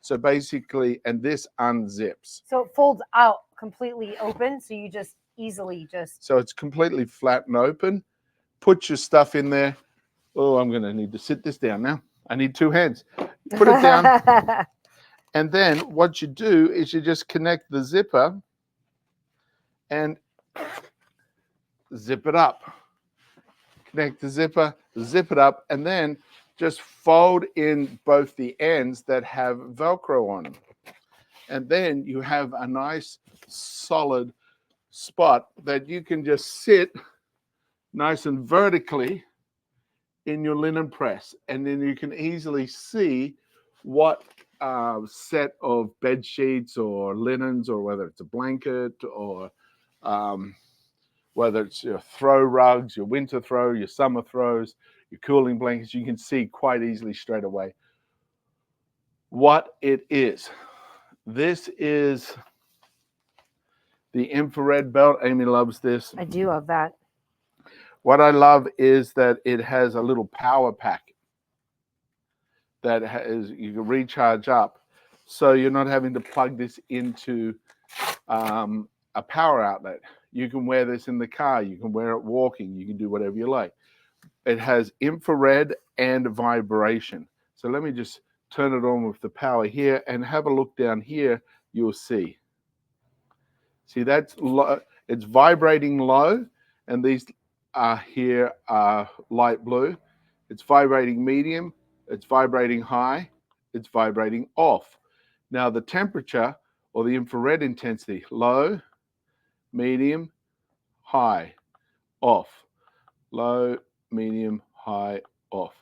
So basically, and this unzips. So it folds out completely open, so you just easily So it's completely flat and open. Put your stuff in there. Oh, I'm going to need to sit this down now. I need 2 hands. Put it down. And then what you do is you just connect the zipper and zip it up. Connect the zipper, zip it up, and then just fold in both the ends that have Velcro on them. And then you have a nice solid spot that you can just sit nice and vertically in your linen press, and then you can easily see what set of bed sheets or linens, or whether it's a blanket, or whether it's your throw rugs, your winter throw, your summer throws, your cooling blankets. You can see quite easily straight away what it is. This is the infrared belt. Amy loves this. I do love that. What I love is that it has a little power pack that you can recharge up. So you're not having to plug this into a power outlet. You can wear this in the car. You can wear it walking. You can do whatever you like. It has infrared and vibration. So let me just turn it on with the power here and have a look down here. You'll see. See, that's low. It's vibrating low, and these here are light blue. It's vibrating medium, it's vibrating high, it's vibrating off. Now the temperature or the infrared intensity, low, medium, high. off. Low, medium, high, off.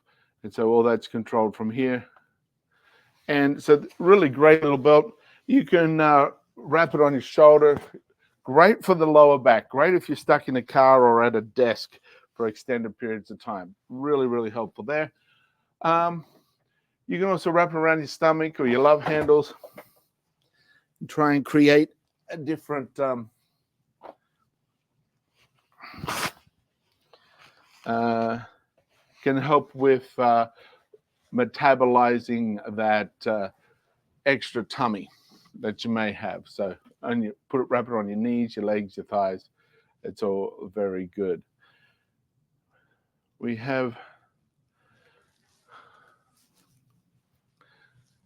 And so all that's controlled from here. And so really great little belt. You can wrap it on your shoulder. Great for the lower back. Great if you're stuck in a car or at a desk for extended periods of time. Really, really helpful there. You can also wrap it around your stomach or your love handles and try and create a different can help with metabolizing that extra tummy that you may have. So wrap it on your knees, your legs, your thighs. It's all very good.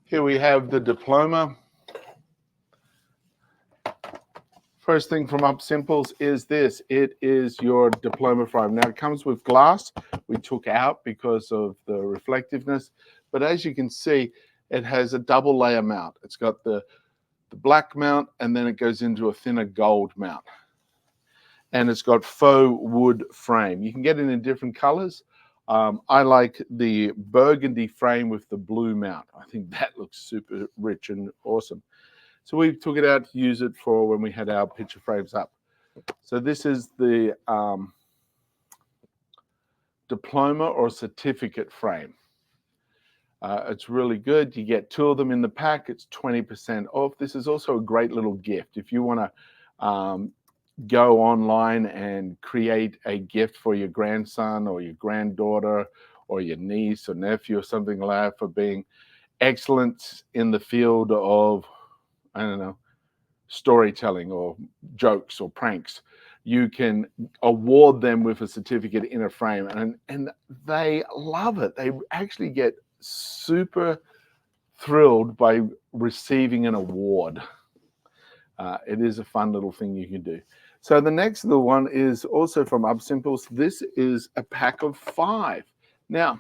Here we have the diploma. First thing from Up Simples is this. It is your diploma frame. Now it comes with glass. We took out because of the reflectiveness. But as you can see, it has a double layer mount. It's got the black mount, and then it goes into a thinner gold mount. And it's got faux wood frame. You can get it in different colors. I like the burgundy frame with the blue mount. I think that looks super rich and awesome. So we took it out to use it for when we had our picture frames up. So this is the diploma or certificate frame. It's really good. You get 2 of them in the pack. It's 20% off. This is also a great little gift. If you want to go online and create a gift for your grandson or your granddaughter or your niece or nephew or something like that for being excellent in the field of, I don't know, storytelling or jokes or pranks, you can award them with a certificate in a frame, and they love it. They actually get super thrilled by receiving an award. It is a fun little thing you can do. So the next little one is also from Up Simples. This is a pack of 5. Now,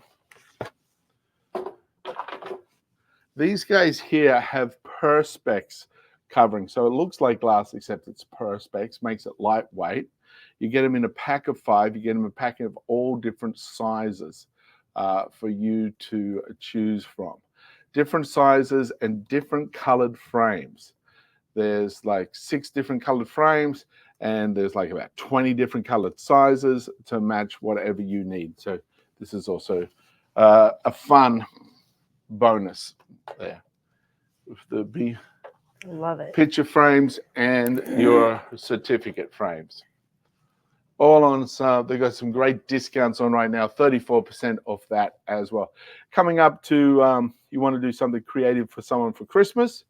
these guys here have perspex covering. So it looks like glass, except it's perspex, makes it lightweight. You get them in a pack of 5. You get them in a pack of all different sizes for you to choose from. Different sizes and different colored frames. There's like 6 different colored frames, and there's like about 20 different colored sizes to match whatever you need. So this is also a fun bonus there with the Love it. picture frames and your certificate frames. All on sale. They've got some great discounts on right now, 34% off that as well. Coming up to, you want to do something creative for someone for Christmas,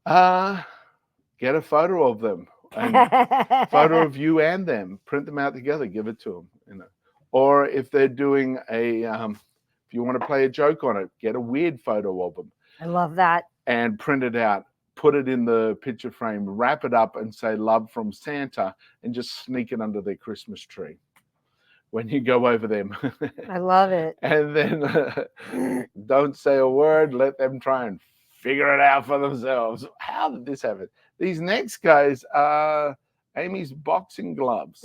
get a photo of them, and photo of you and them, print them out together, give it to them. You know. Or if they're doing if you want to play a joke on it, get a weird photo of them. I love that. And print it out, put it in the picture frame, wrap it up and say love from Santa, and just sneak it under their Christmas tree when you go over them. I love it. And then don't say a word, let them try and figure it out for themselves. How did this happen? These next guys are Amy's boxing gloves.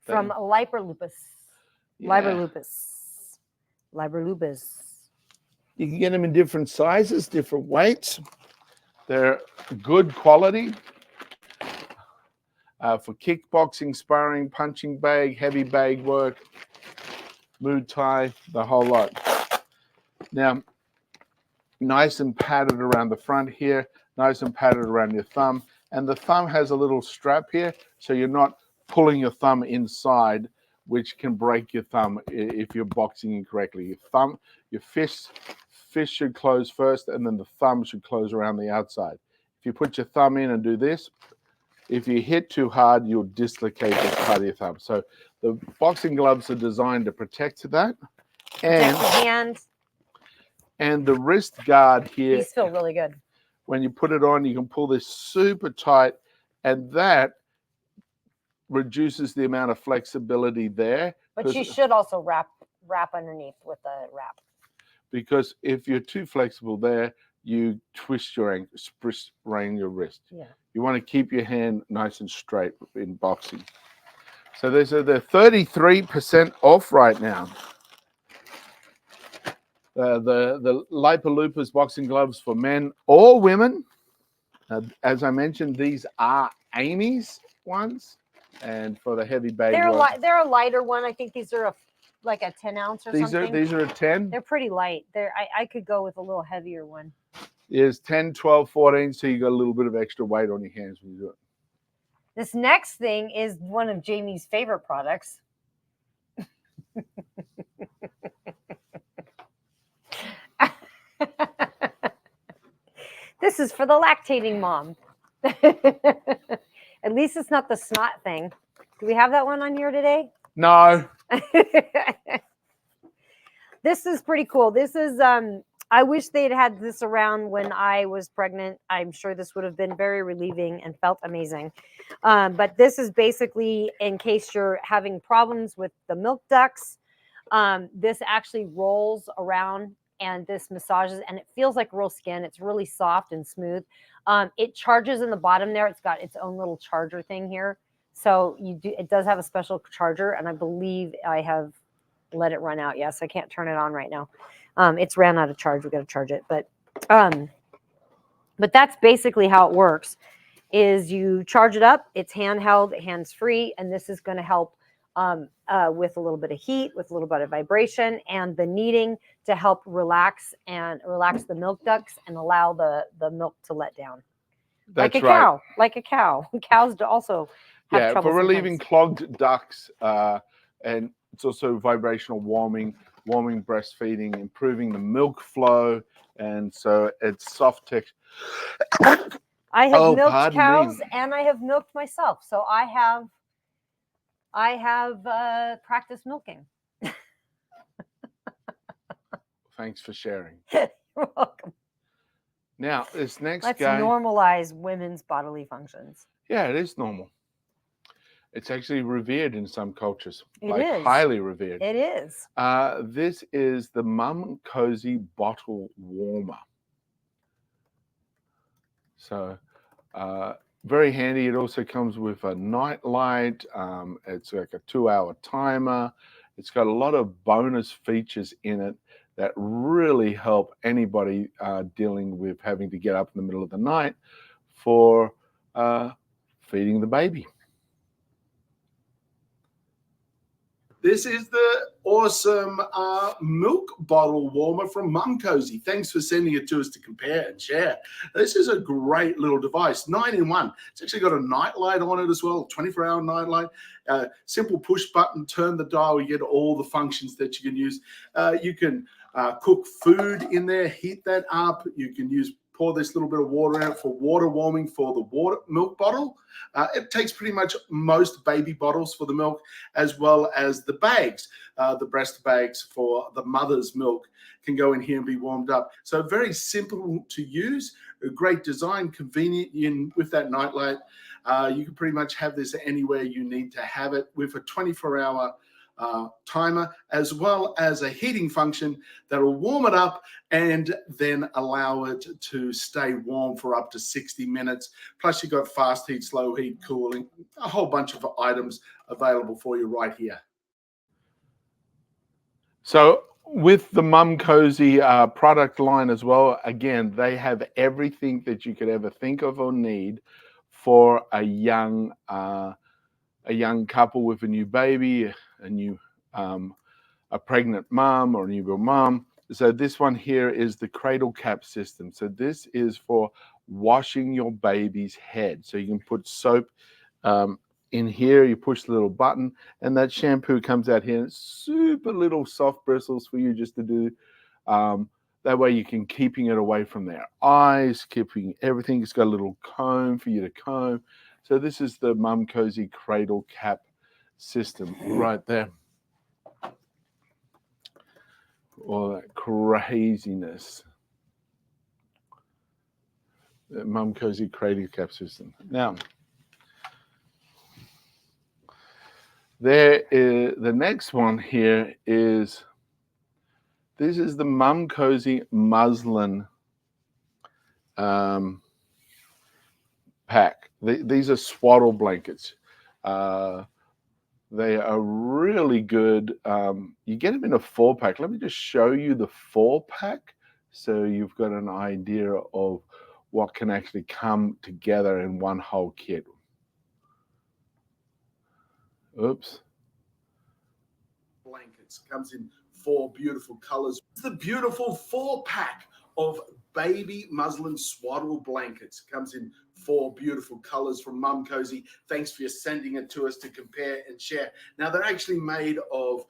From Liber-Lupus. Yeah. Liber-Lupus. You can get them in different sizes, different weights. They're good quality for kickboxing, sparring, punching bag, heavy bag work, Muay Thai, the whole lot. Now, nice and padded around the front here, nice and padded around your thumb. And the thumb has a little strap here, so you're not pulling your thumb inside, which can break your thumb if you're boxing incorrectly. Your fist should close first, and then the thumb should close around the outside. If you put your thumb in and do this, if you hit too hard, you'll dislocate this part of your thumb. So the boxing gloves are designed to protect that. And protect the hand. And the wrist guard here. These feel really good. When you put it on, you can pull this super tight, and that reduces the amount of flexibility there. But you should also wrap underneath with the wrap. Because if you're too flexible there, you twist your ankle, sprain your wrist. Yeah. You want to keep your hand nice and straight in boxing. So they're 33% off right now. The Lipolupas boxing gloves for men or women. As I mentioned, these are Amy's ones, and for the heavy bag work, they're a lighter one. I think these are like a 10 ounce or something. these are a 10. They're pretty light. I could go with a little heavier one. Is 10, 12, 14, so you got a little bit of extra weight on your hands when you do it. This next thing is one of Jamie's favorite products. This is for the lactating mom. At least it's not the snot thing. Do we have that one on here today? No. This is pretty cool. This is I wish they'd had this around when I was pregnant. I'm sure this would have been very relieving and felt amazing. But this is basically in case you're having problems with the milk ducts. This actually rolls around and this massages, and it feels like real skin. It's really soft and smooth. It charges in the bottom there. It's got its own little charger thing here. So it does have a special charger, and I believe I have let it run out. Yes, I can't turn it on right now. It's ran out of charge. We got to charge it, but that's basically how it works. Is you charge it up. It's handheld, hands-free, and this is going to help with a little bit of heat, with a little bit of vibration, and the kneading to help relax the milk ducts and allow the milk to let down. That's like a right. cow, like a cow. Cows also have trouble for relieving sometimes. clogged ducts, and it's also vibrational warming breastfeeding, improving the milk flow, and so it's soft texture. I have milked pardon cows me. and I have milked myself, so I have practiced milking. Thanks for sharing. You're welcome. Now, this next Let's guy. normalize women's bodily functions. Yeah, it is normal. It's actually revered in some cultures. It is. Highly revered. It is. This is the Mum Cozy Bottle Warmer. So, very handy. It also comes with a night light. It's like a 2-hour timer. It's got a lot of bonus features in it that really help anybody dealing with having to get up in the middle of the night for feeding the baby. This is the awesome milk bottle warmer from Mum Cozy. Thanks for sending it to us to compare and share. This is a great little device, 9-in-1. It's actually got a night light on it as well, 24-hour night light. Simple push button, turn the dial, you get all the functions that you can use. You can cook food in there, heat that up. You can pour this little bit of water out for water warming for the milk bottle. It takes pretty much most baby bottles for the milk, as well as the bags. The breast bags for the mother's milk can go in here and be warmed up. So very simple to use, a great design, convenient with that nightlight. You can pretty much have this anywhere you need to have it, with a 24-hour timer, as well as a heating function that will warm it up and then allow it to stay warm for up to 60 minutes. Plus you've got fast heat, slow heat, cooling, a whole bunch of items available for you right here. So with the Mum Cozy product line as well, again, they have everything that you could ever think of or need for a young couple with a new baby, a pregnant mom or a newborn mom. So this one here is the cradle cap system. So this is for washing your baby's head. So you can put soap in here, you push the little button, and that shampoo comes out here. It's super little soft bristles for you just to do. That way you can keeping it away from their eyes, keeping everything. It's got a little comb for you to comb. So this is the Mum Cozy cradle cap system right there. All that craziness. The Mum Cozy cradle cap system. Now, there is the next one here is, this is the Mum Cozy muslin pack. These are swaddle blankets. The They are really good. You get them in a 4-pack. Let me just show you the 4-pack so you've got an idea of what can actually come together in one whole kit. Oops. Blankets comes in 4 beautiful colors. It's the beautiful 4-pack of baby muslin swaddle blankets. Comes in 4 beautiful colors from Mum Cozy. Thanks for sending it to us to compare and share. Now, they're actually made of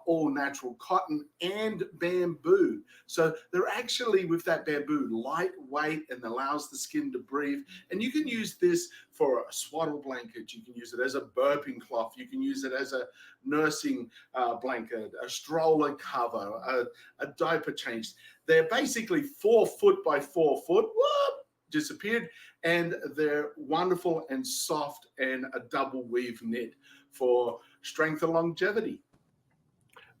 all natural cotton and bamboo. So they're actually, with that bamboo, lightweight and allows the skin to breathe. And you can use this for a swaddle blanket. You can use it as a burping cloth. You can use it as a nursing blanket, a stroller cover, a diaper change. They're basically 4 foot by 4 foot. Whoop, disappeared. And they're wonderful and soft and a double weave knit for strength and longevity.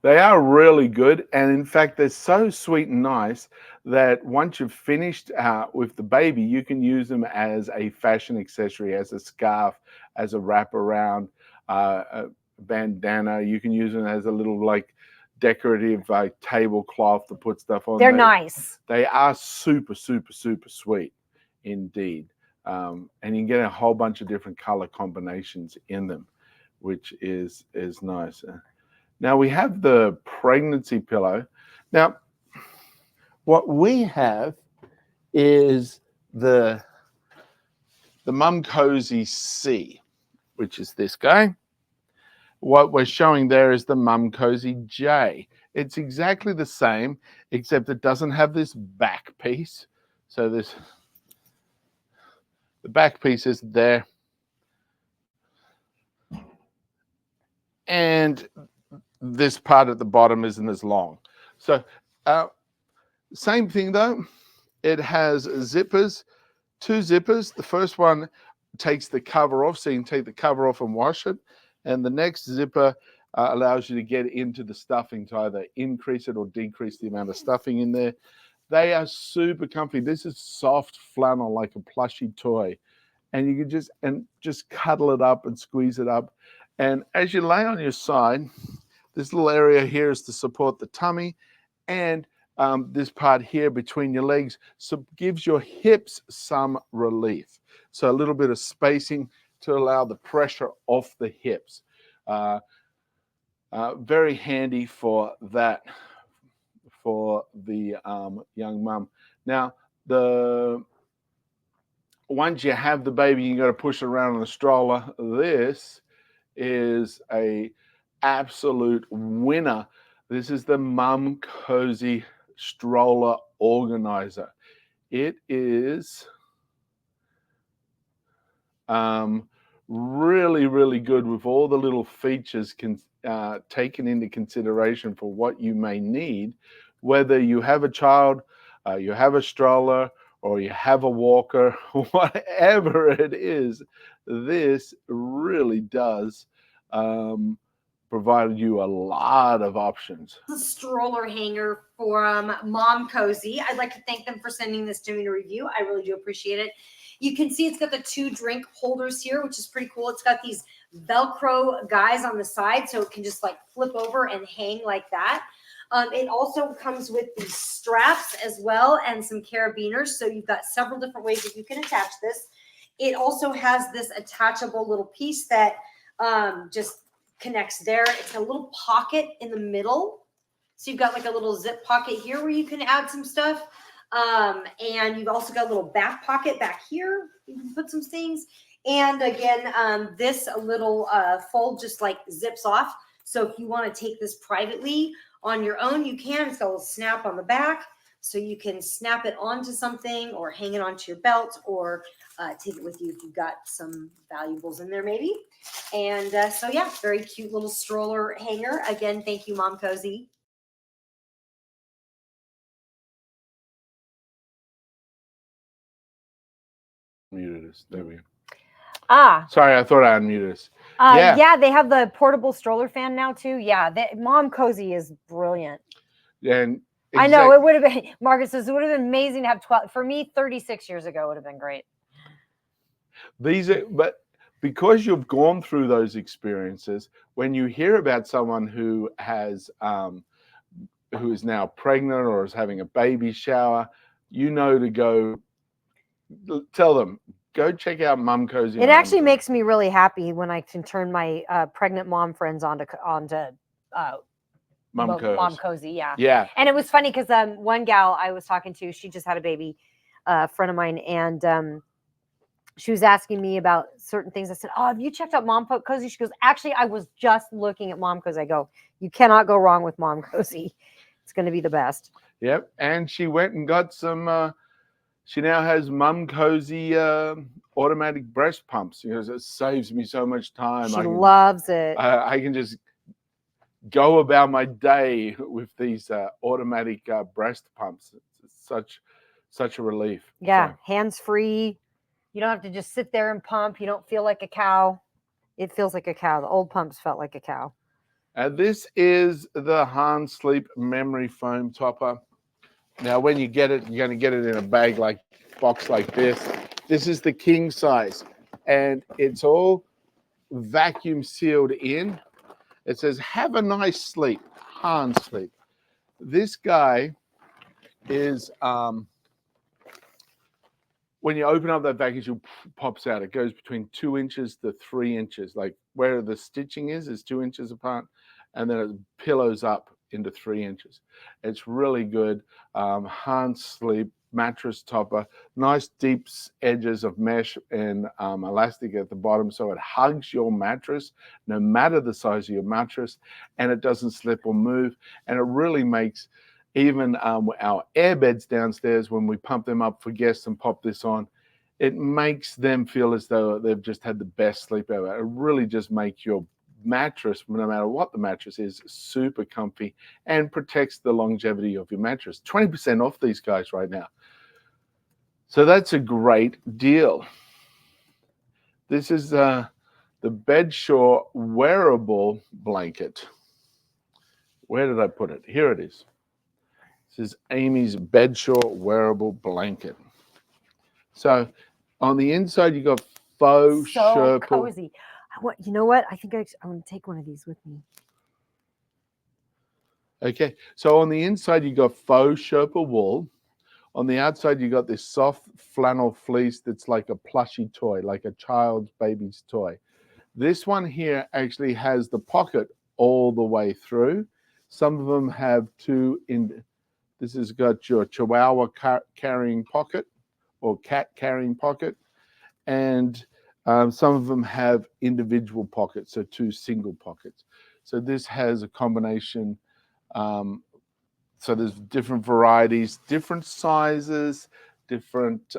They are really good, and in fact, they're so sweet and nice that once you've finished with the baby, you can use them as a fashion accessory, as a scarf, as a wraparound, a bandana. You can use them as a little like decorative tablecloth to put stuff on. They're nice. They are super, super, super sweet indeed. And you can get a whole bunch of different color combinations in them, which is nice. Now we have the pregnancy pillow. Now, what we have is the Mum Cozy C, which is this guy. What we're showing there is the Mum Cozy J. It's exactly the same, except it doesn't have this back piece. So the back piece is there. And this part at the bottom isn't as long. So same thing though, it has zippers, 2 zippers. The first one takes the cover off, so you can take the cover off and wash it. And the next zipper allows you to get into the stuffing to either increase it or decrease the amount of stuffing in there. They are super comfy. This is soft flannel, like a plushy toy. And you can just cuddle it up and squeeze it up. And as you lay on your side, this little area here is to support the tummy, and this part here between your legs gives your hips some relief. So a little bit of spacing to allow the pressure off the hips. Very handy for that, for the young mum. Now, once you have the baby, you got to push it around in the stroller. This is a absolute winner. This is the Mum Cozy Stroller Organizer. It is really, really good with all the little features taken into consideration for what you may need, whether you have a child, you have a stroller, or you have a walker, whatever it is. This really does provide you a lot of options. The stroller hanger from Mom Cozy. I'd like to thank them for sending this to me to review. I really do appreciate it. You can see it's got the 2 drink holders here, which is pretty cool. It's got these Velcro guys on the side, so it can just like flip over and hang like that. It also comes with these straps as well and some carabiners. So you've got several different ways that you can attach this. It also has this attachable little piece that just connects there. It's a little pocket in the middle. So you've got like a little zip pocket here where you can add some stuff. And you've also got a little back pocket back here. You can put some things. And again, this little fold just like zips off. So if you want to take this privately on your own, you can. It's got a little snap on the back. So you can snap it onto something or hang it onto your belt or take it with you if you've got some valuables in there maybe. And so yeah, very cute little stroller hanger. Again, thank you, Mom Cozy. Muted us. There we go. Sorry, I thought I unmuted us. Yeah, they have the portable stroller fan now too. Yeah, Mom Cozy is brilliant. And I know it would have been. Margaret says it would have been amazing to have 12. For me, 36 years ago would have been great. These are, but because you've gone through those experiences, when you hear about someone who has who is now pregnant or is having a baby shower, you know to go tell them, go check out Mum Cozy. It actually makes me really happy when I can turn my pregnant mom friends onto Mom Cozy. Yeah. And it was funny because one gal I was talking to, she just had a baby, a friend of mine, and she was asking me about certain things. I said, "Oh, have you checked out Mom Cozy?" She goes, "Actually, I was just looking at Mom Cozy." I go, "You cannot go wrong with Mom Cozy. It's going to be the best." Yep. And she went and got some. She now has Mum Cozy automatic breast pumps because it saves me so much time. She loves it. I can just go about my day with these automatic breast pumps. It's such a relief. Yeah, So. hands free. You don't have to just sit there and pump. You don't feel like a cow. It feels like a cow. The old pumps felt like a cow. This is the Han Sleep Memory Foam Topper. Now, when you get it, you're going to get it in a box like this. This is the king size, and it's all vacuum sealed in. It says, "Have a nice sleep, Han Sleep." This guy is, when you open up that package, it pops out. It goes between 2 inches to 3 inches. Like where the stitching is 2 inches apart, and then it pillows up into 3 inches. It's really good. Han Sleep mattress topper, nice deep edges of mesh and elastic at the bottom, so it hugs your mattress no matter the size of your mattress, and it doesn't slip or move. And it really makes even our air beds downstairs, when we pump them up for guests and pop this on, it makes them feel as though they've just had the best sleep ever. It really just makes your mattress, no matter what the mattress is, super comfy and protects the longevity of your mattress. 20% off these guys right now. So that's a great deal. This is the Bedshore wearable blanket. Where did I put it? Here it is. This is Amy's Bedshore wearable blanket. So on the inside, you got faux Sherpa. Cozy. You know what? I think I want to take one of these with me. Okay, so on the inside, you got faux Sherpa wool. On the outside, you got this soft flannel fleece that's like a plushy toy, like a child's baby's toy. This one here actually has the pocket all the way through. Some of them have this has got your Chihuahua carrying pocket or cat carrying pocket. And some of them have individual pockets, so 2 single pockets. So this has a combination. So there's different varieties, different sizes, different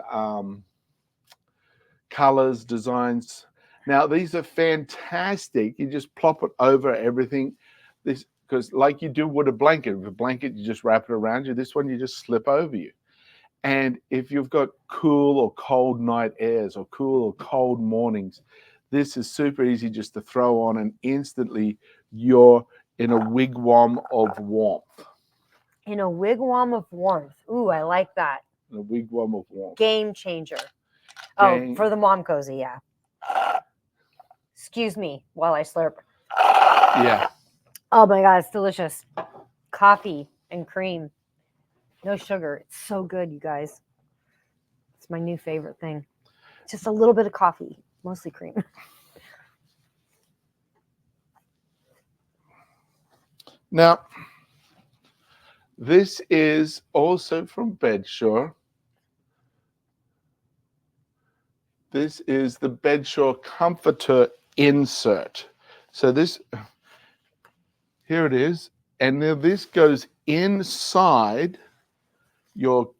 colors, designs. Now, these are fantastic. You just plop it over everything. Because like you do with a blanket. With a blanket, you just wrap it around you. This one, you just slip over you. And if you've got cool or cold night airs or cool or cold mornings, this is super easy just to throw on, and instantly you're in a wigwam of warmth. In a wigwam of warmth. Ooh, I like that. In a wigwam of warmth. Game changer. Oh, for the Mom Cozy, yeah. Excuse me while I slurp. Yeah. Oh my God, it's delicious. Coffee and cream. No sugar. It's so good, you guys. It's my new favorite thing. Just a little bit of coffee, mostly cream. Now, this is also from Bedshore. This is the Bedshore Comforter Insert. So this, here it is. And now this goes inside your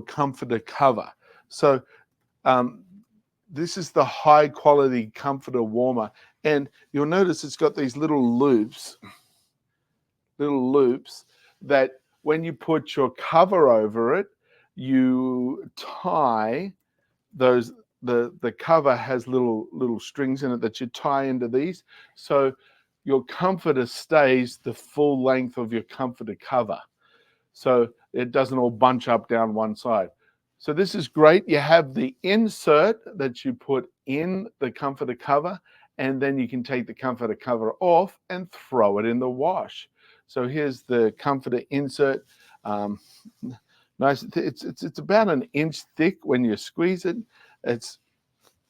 comforter cover. So this is the high quality comforter warmer, and you'll notice it's got these little loops that when you put your cover over it, you tie those. The cover has little strings in it that you tie into these, so your comforter stays the full length of your comforter cover, so it doesn't all bunch up down one side. So this is great. You have the insert that you put in the comforter cover, and then you can take the comforter cover off and throw it in the wash. So here's the comforter insert. Nice. It's about an inch thick when you squeeze it. It's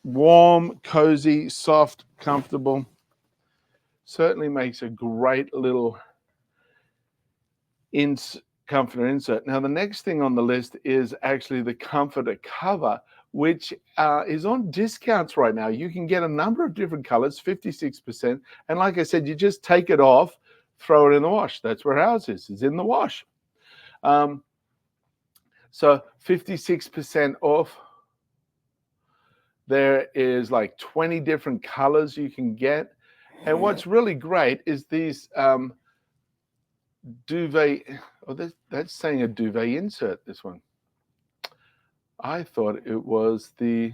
warm, cozy, soft, comfortable. Certainly makes a great little comforter insert. Now, the next thing on the list is actually the comforter cover, which is on discounts right now. You can get a number of different colors, 56%. And like I said, you just take it off, throw it in the wash. That's where ours is in the wash. So 56% off. There is like 20 different colors you can get. And what's really great is these duvet. Oh, that's saying a duvet insert, this one. I thought it was the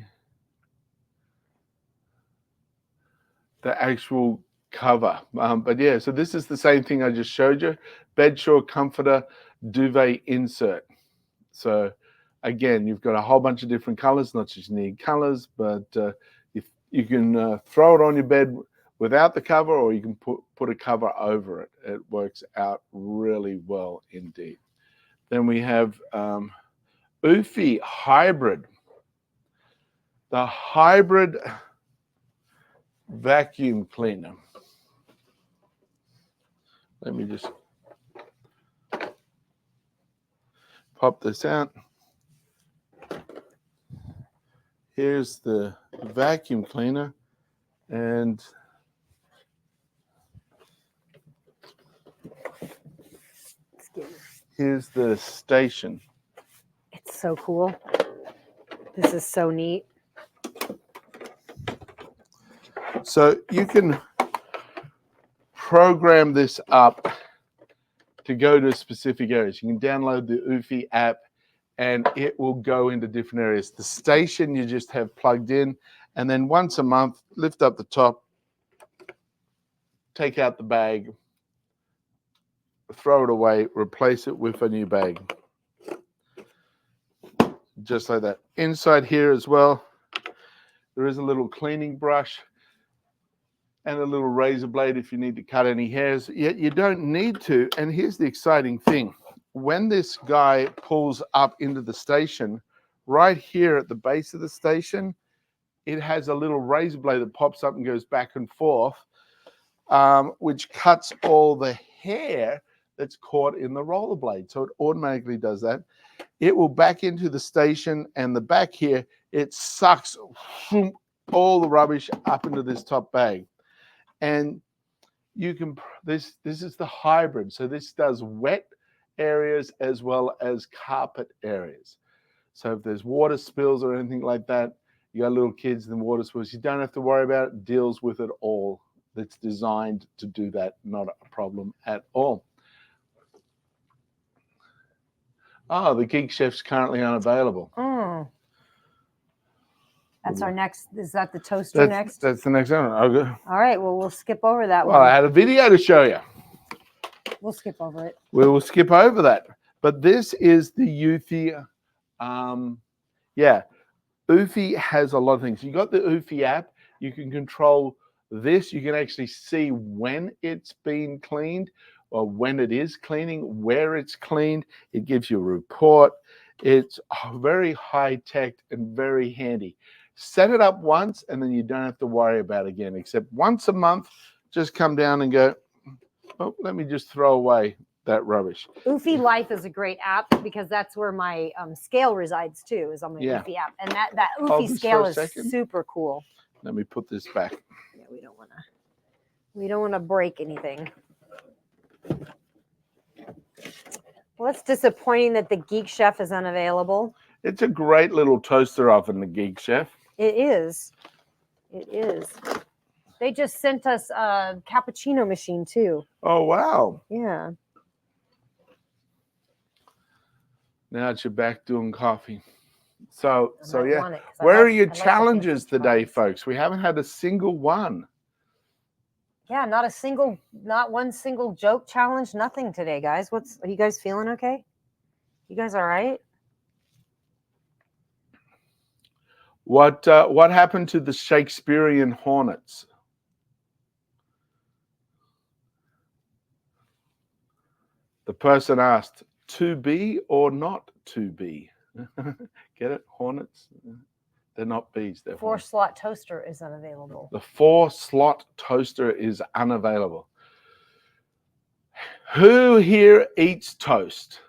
actual cover. But yeah, so this is the same thing I just showed you. Bedsure comforter duvet insert. So again, you've got a whole bunch of different colors, not just need colors, but if you can throw it on your bed without the cover, or you can put a cover over it. It works out really well indeed. Then we have Eufy Hybrid. The hybrid vacuum cleaner. Let me just pop this out. Here's the vacuum cleaner, and here's the station. It's so cool. This is so neat. So you can program this up to go to specific areas. You can download the Eufy app and it will go into different areas. The station you just have plugged in, and then once a month, lift up the top, take out the bag, throw it away, replace it with a new bag. Just like that. Inside here as well, there is a little cleaning brush and a little razor blade if you need to cut any hairs. Yet you don't need to. And here's the exciting thing. When this guy pulls up into the station, right here at the base of the station, it has a little razor blade that pops up and goes back and forth, which cuts all the hair that's caught in the rollerblade. So it automatically does that. It will back into the station, and the back here, it sucks all the rubbish up into this top bag. And you can, this is the hybrid. So this does wet areas as well as carpet areas. So if there's water spills or anything like that, you got little kids and water spills, you don't have to worry about it. It deals with it all. It's designed to do that, not a problem at all. Oh, the Geek Chef's currently unavailable. That's our next. Is that the toaster next? That's the next one. Okay. All right. Well, we'll skip over that one. Well, I had a video to show you. We'll skip over it. We will skip over that. But this is the Eufy. Eufy has a lot of things. You got the Eufy app. You can control this. You can actually see when it's been cleaned or when it is cleaning, where it's cleaned. It gives you a report. It's very high tech and very handy. Set it up once and then you don't have to worry about it again, except once a month, just come down and go, oh, let me just throw away that rubbish. Eufy Life is a great app because that's where my scale resides too, is on my Eufy app. And that Eufy scale is super cool. Let me put this back. Yeah, we don't want to break anything. Well, it's disappointing that the Geek Chef is unavailable. It's a great little toaster oven, the Geek Chef. It is. It is. They just sent us a cappuccino machine too. Oh, wow. Yeah. Now it's your back doing coffee. So yeah. Where are your challenges today, folks? We haven't had a single one. Yeah, not one single joke challenge, nothing today, guys. Are you guys feeling okay? You guys all right? What happened to the Shakespearean hornets? The person asked, to be or not to be? Get it? Hornets? They're not bees. They're hornets. 4-slot toaster is unavailable. The 4-slot toaster is unavailable. Who here eats toast?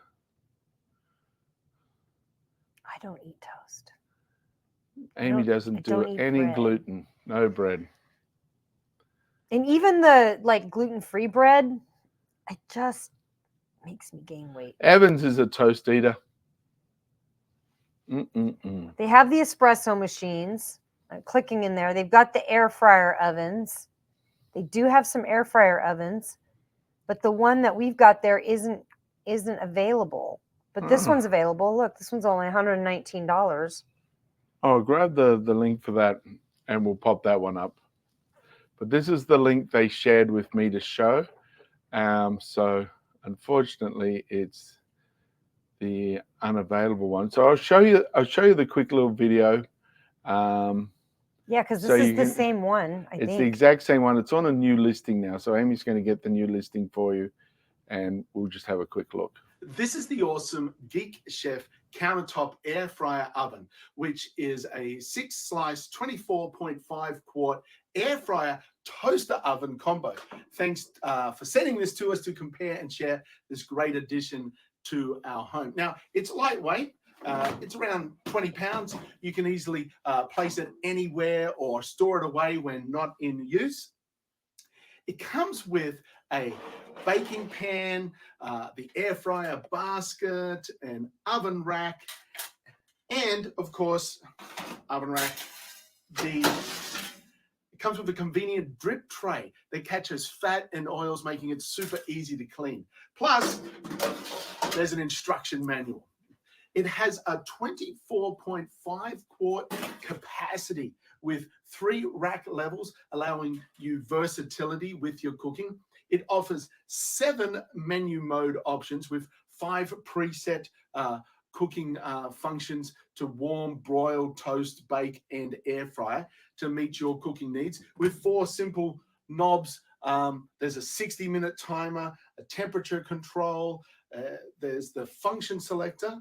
I don't eat toast. Amy doesn't do any gluten, no bread. And even the like gluten-free bread, it just makes me gain weight. Evans is a toast eater. They have the espresso machines. Clicking in there, they've got the air fryer ovens. They do have some air fryer ovens, but the one that we've got there isn't available. But this one's available. Look, this one's only $119. Oh, grab the link for that, and we'll pop that one up. But this is the link they shared with me to show. So unfortunately, it's the unavailable one. So I'll show you the quick little video. Yeah, because this is the same one, I think. It's the exact same one. It's on a new listing now. So Amy's going to get the new listing for you, and we'll just have a quick look. This is the awesome Geek Chef countertop air fryer oven, which is a 6-slice, 24.5 quart air fryer toaster oven combo. Thanks for sending this to us to compare and share this great addition to our home. Now, it's lightweight. It's around 20 pounds. You can easily place it anywhere or store it away when not in use. It comes with a baking pan, the air fryer basket, an oven rack, and of course, oven rack. It comes with a convenient drip tray that catches fat and oils, making it super easy to clean. Plus, there's an instruction manual. It has a 24.5 quart capacity with 3 rack levels, allowing you versatility with your cooking. It offers 7 menu mode options with 5 preset cooking functions to warm, broil, toast, bake, and air fry to meet your cooking needs. With 4 simple knobs, there's a 60-minute timer, a temperature control, there's the function selector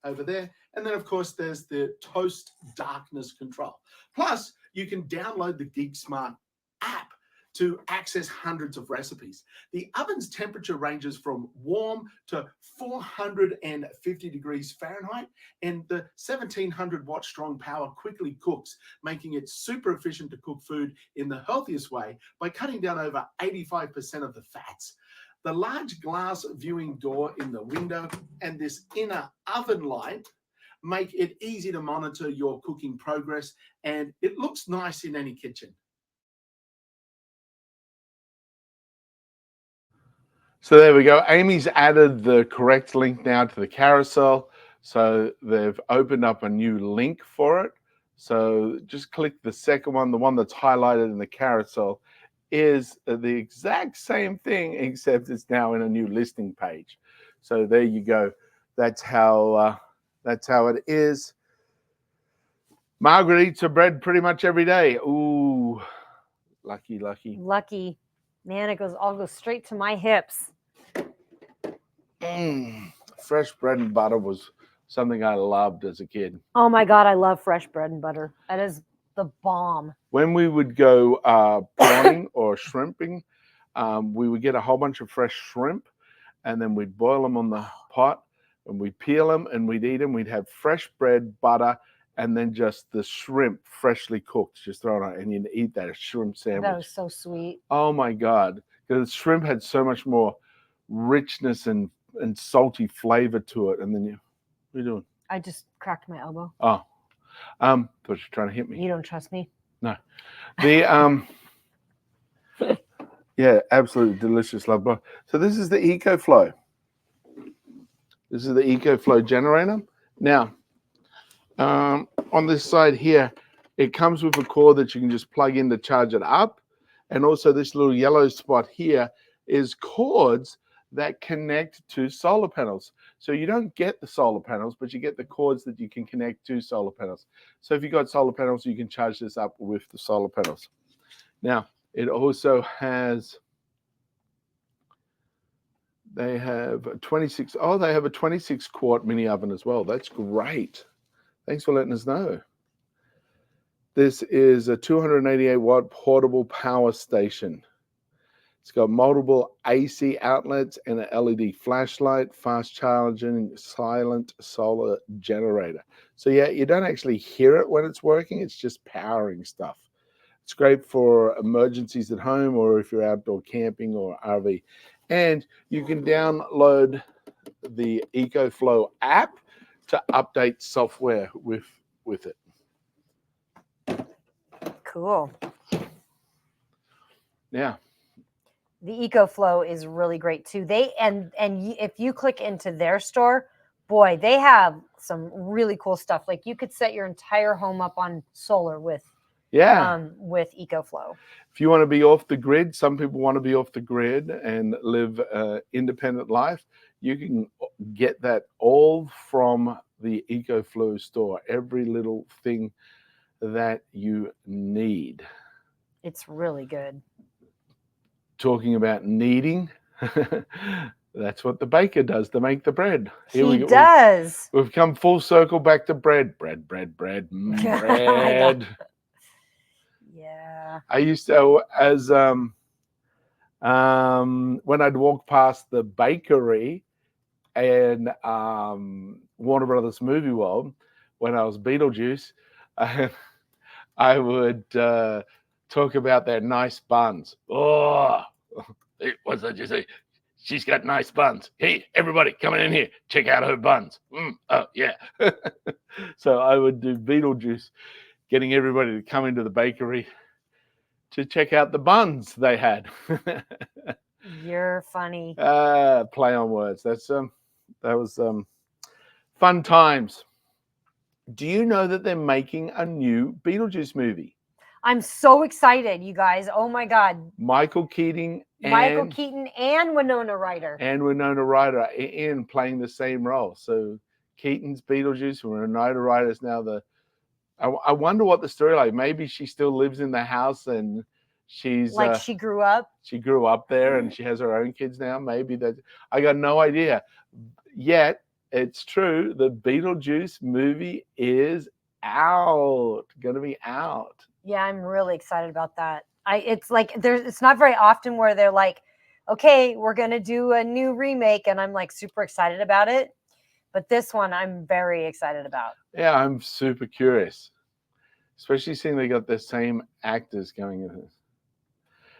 over there, and then of course there's the toast darkness control. Plus, you can download the Geek Smart app to access hundreds of recipes. The oven's temperature ranges from warm to 450 degrees Fahrenheit, and the 1700 watt strong power quickly cooks, making it super efficient to cook food in the healthiest way by cutting down over 85% of the fats. The large glass viewing door in the window and this inner oven light make it easy to monitor your cooking progress, and it looks nice in any kitchen. So there we go. Amy's added the correct link now to the carousel. So they've opened up a new link for it. So just click the second one, the one that's highlighted in the carousel is the exact same thing, except it's now in a new listing page. So there you go. That's how it is. Margaret eats her bread pretty much every day. Ooh, lucky. Lucky. Man, it all goes straight to my hips. Fresh bread and butter was something I loved as a kid. Oh my God, I love fresh bread and butter. That is the bomb. When we would go prawning or shrimping, we would get a whole bunch of fresh shrimp, and then we'd boil them on the pot, and we'd peel them and we'd eat them. We'd have fresh bread, butter, and then just the shrimp freshly cooked, just thrown on, and you'd eat that shrimp sandwich. That was so sweet. Oh my God, because shrimp had so much more richness and salty flavor to it. And then what are you doing? I just cracked my elbow. Oh. Thought you were trying to hit me. You don't trust me? No. The yeah, absolutely delicious, love. So this is the EcoFlow. This is the EcoFlow generator. Now, on this side here, it comes with a cord that you can just plug in to charge it up, and also this little yellow spot here is cords that connect to solar panels. So you don't get the solar panels, but you get the cords that you can connect to solar panels. So if you've got solar panels, you can charge this up with the solar panels. Now, it also has, they have a 26, oh, they have a 26 quart mini oven as well. That's great. Thanks for letting us know. This is a 288 watt portable power station. It's got multiple AC outlets and an LED flashlight, fast charging, silent solar generator. So yeah, you don't actually hear it when it's working. It's just powering stuff. It's great for emergencies at home or if you're outdoor camping or RV. And you can download the EcoFlow app to update software with it. Cool. Yeah. The EcoFlow is really great too. If you click into their store, boy, they have some really cool stuff. Like you could set your entire home up on solar with EcoFlow. If you want to be off the grid, some people want to be off the grid and live an independent life. You can get that all from the EcoFlow store. Every little thing that you need. It's really good. Talking about kneading, that's what the baker does to make the bread. He does. We've come full circle back to bread. Bread. Yeah. I used to, as when I'd walk past the bakery and Warner Brothers Movie World, when I was Beetlejuice, I would talk about their nice buns. Oh, what's that you say? She's got nice buns. Hey, everybody, come in here. Check out her buns. Oh, yeah. So I would do Beetlejuice, getting everybody to come into the bakery to check out the buns they had. You're funny. Play on words. That was fun times. Do you know that they're making a new Beetlejuice movie? I'm so excited, you guys. Oh my God. Michael Keaton and Winona Ryder. in playing the same role. So Keaton's Beetlejuice and Winona Ryder's now I wonder what the story like. Maybe she still lives in the house and she's like she grew up. She grew up there and she has her own kids now. Maybe that. I got no idea. Yet it's true. The Beetlejuice movie is out. Going to be out. Yeah, I'm really excited about that. It's not very often where they're like, okay, we're going to do a new remake. And I'm like super excited about it. But this one I'm very excited about. Yeah, I'm super curious. Especially seeing they got the same actors going in this.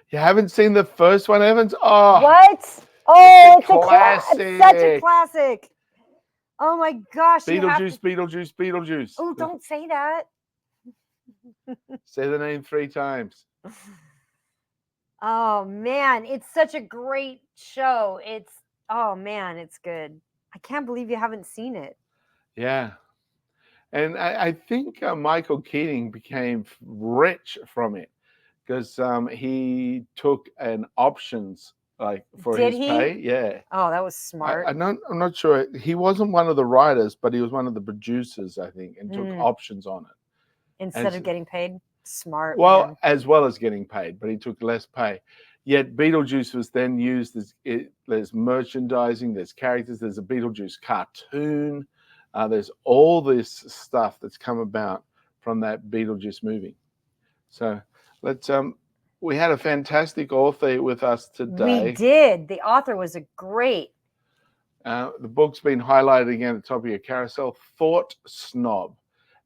You haven't seen the first one, Evans? Oh, what? Oh, it's a classic. It's such a classic. Oh my gosh. Beetlejuice. Oh, don't say that. Say the name 3 times. Oh man, it's such a great show. It's good. I can't believe you haven't seen it. Yeah. And I think Michael Keaton became rich from it because he took an options for his pay. Yeah. Oh, that was smart. I'm not sure. He wasn't one of the writers, but he was one of the producers, I think, and took options on it. Instead of getting paid. Smart. Well, man. as well as getting paid, but he took less pay. Yet Beetlejuice was then used there's merchandising, there's characters, there's a Beetlejuice cartoon. There's all this stuff that's come about from that Beetlejuice movie. So we had a fantastic author with us today. We did. The author was a great. The book's been highlighted again at the top of your carousel, THOUGHT S.N.O.B.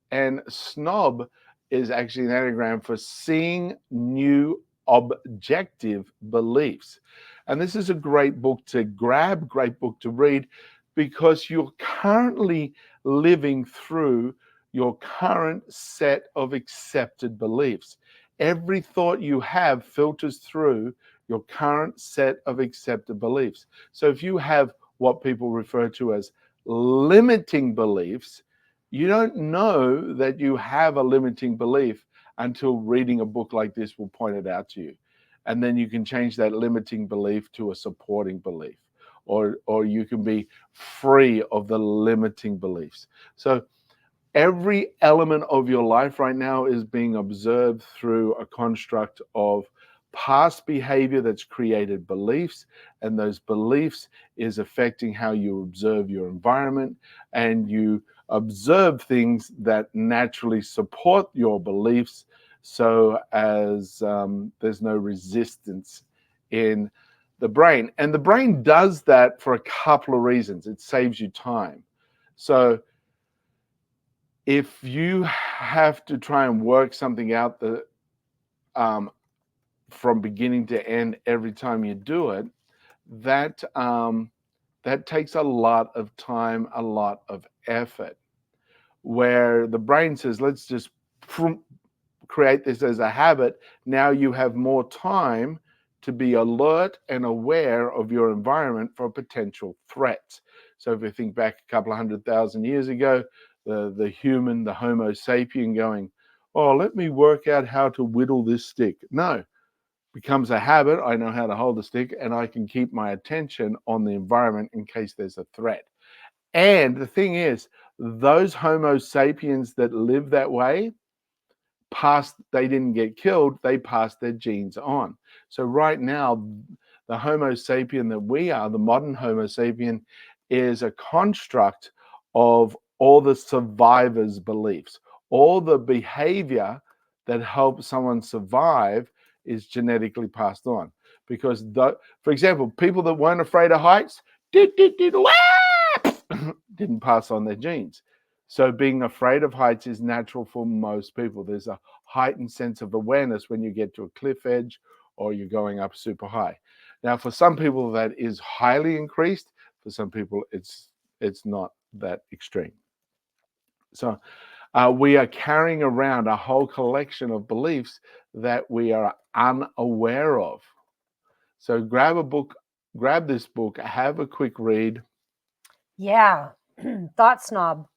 And Snob is actually an anagram for seeing new objective beliefs. And this is a great book to grab, great book to read, because you're currently living through your current set of accepted beliefs. Every thought you have filters through your current set of accepted beliefs. So if you have what people refer to as limiting beliefs, you don't know that you have a limiting belief until reading a book like this will point it out to you. And then you can change that limiting belief to a supporting belief. or you can be free of the limiting beliefs. So every element of your life right now is being observed through a construct of past behavior that's created beliefs, and those beliefs is affecting how you observe your environment, and you observe things that naturally support your beliefs, so as there's no resistance in the brain. And the brain does that for a couple of reasons. It saves you time. So if you have to try and work something out from beginning to end every time you do it, that takes a lot of time, a lot of effort. Where the brain says, let's just create this as a habit. Now you have more time to be alert and aware of your environment for potential threats. So if you think back a couple of 100,000 years ago, the human, the Homo sapien going, oh, let me work out how to whittle this stick. No, becomes a habit. I know how to hold the stick, and I can keep my attention on the environment in case there's a threat. And the thing is, those Homo sapiens that live that way, they didn't get killed, they passed their genes on. So right now, the Homo sapien that we are, the modern Homo sapien, is a construct of all the survivors' beliefs. All the behavior that helps someone survive is genetically passed on. Because, for example, people that weren't afraid of heights didn't pass on their genes. So being afraid of heights is natural for most people. There's a heightened sense of awareness when you get to a cliff edge or you're going up super high. Now, for some people, that is highly increased. For some people, it's not that extreme. So we are carrying around a whole collection of beliefs that we are unaware of. So grab this book, have a quick read. Yeah. Thought Snob.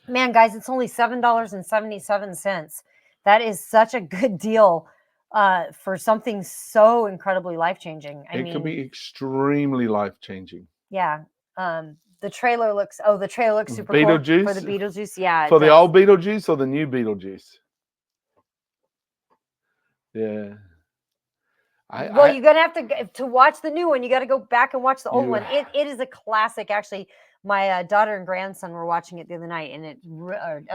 Man, guys, it's only $7.77. That is such a good deal for something so incredibly life-changing. It can be extremely life-changing. Yeah. The trailer looks super Beetlejuice? cool for the Beetlejuice. Yeah. For the old Beetlejuice or the new Beetlejuice? Yeah. You're gonna have to watch the new one. You got to go back and watch the old one. It is a classic. Actually, my daughter and grandson were watching it the other night, and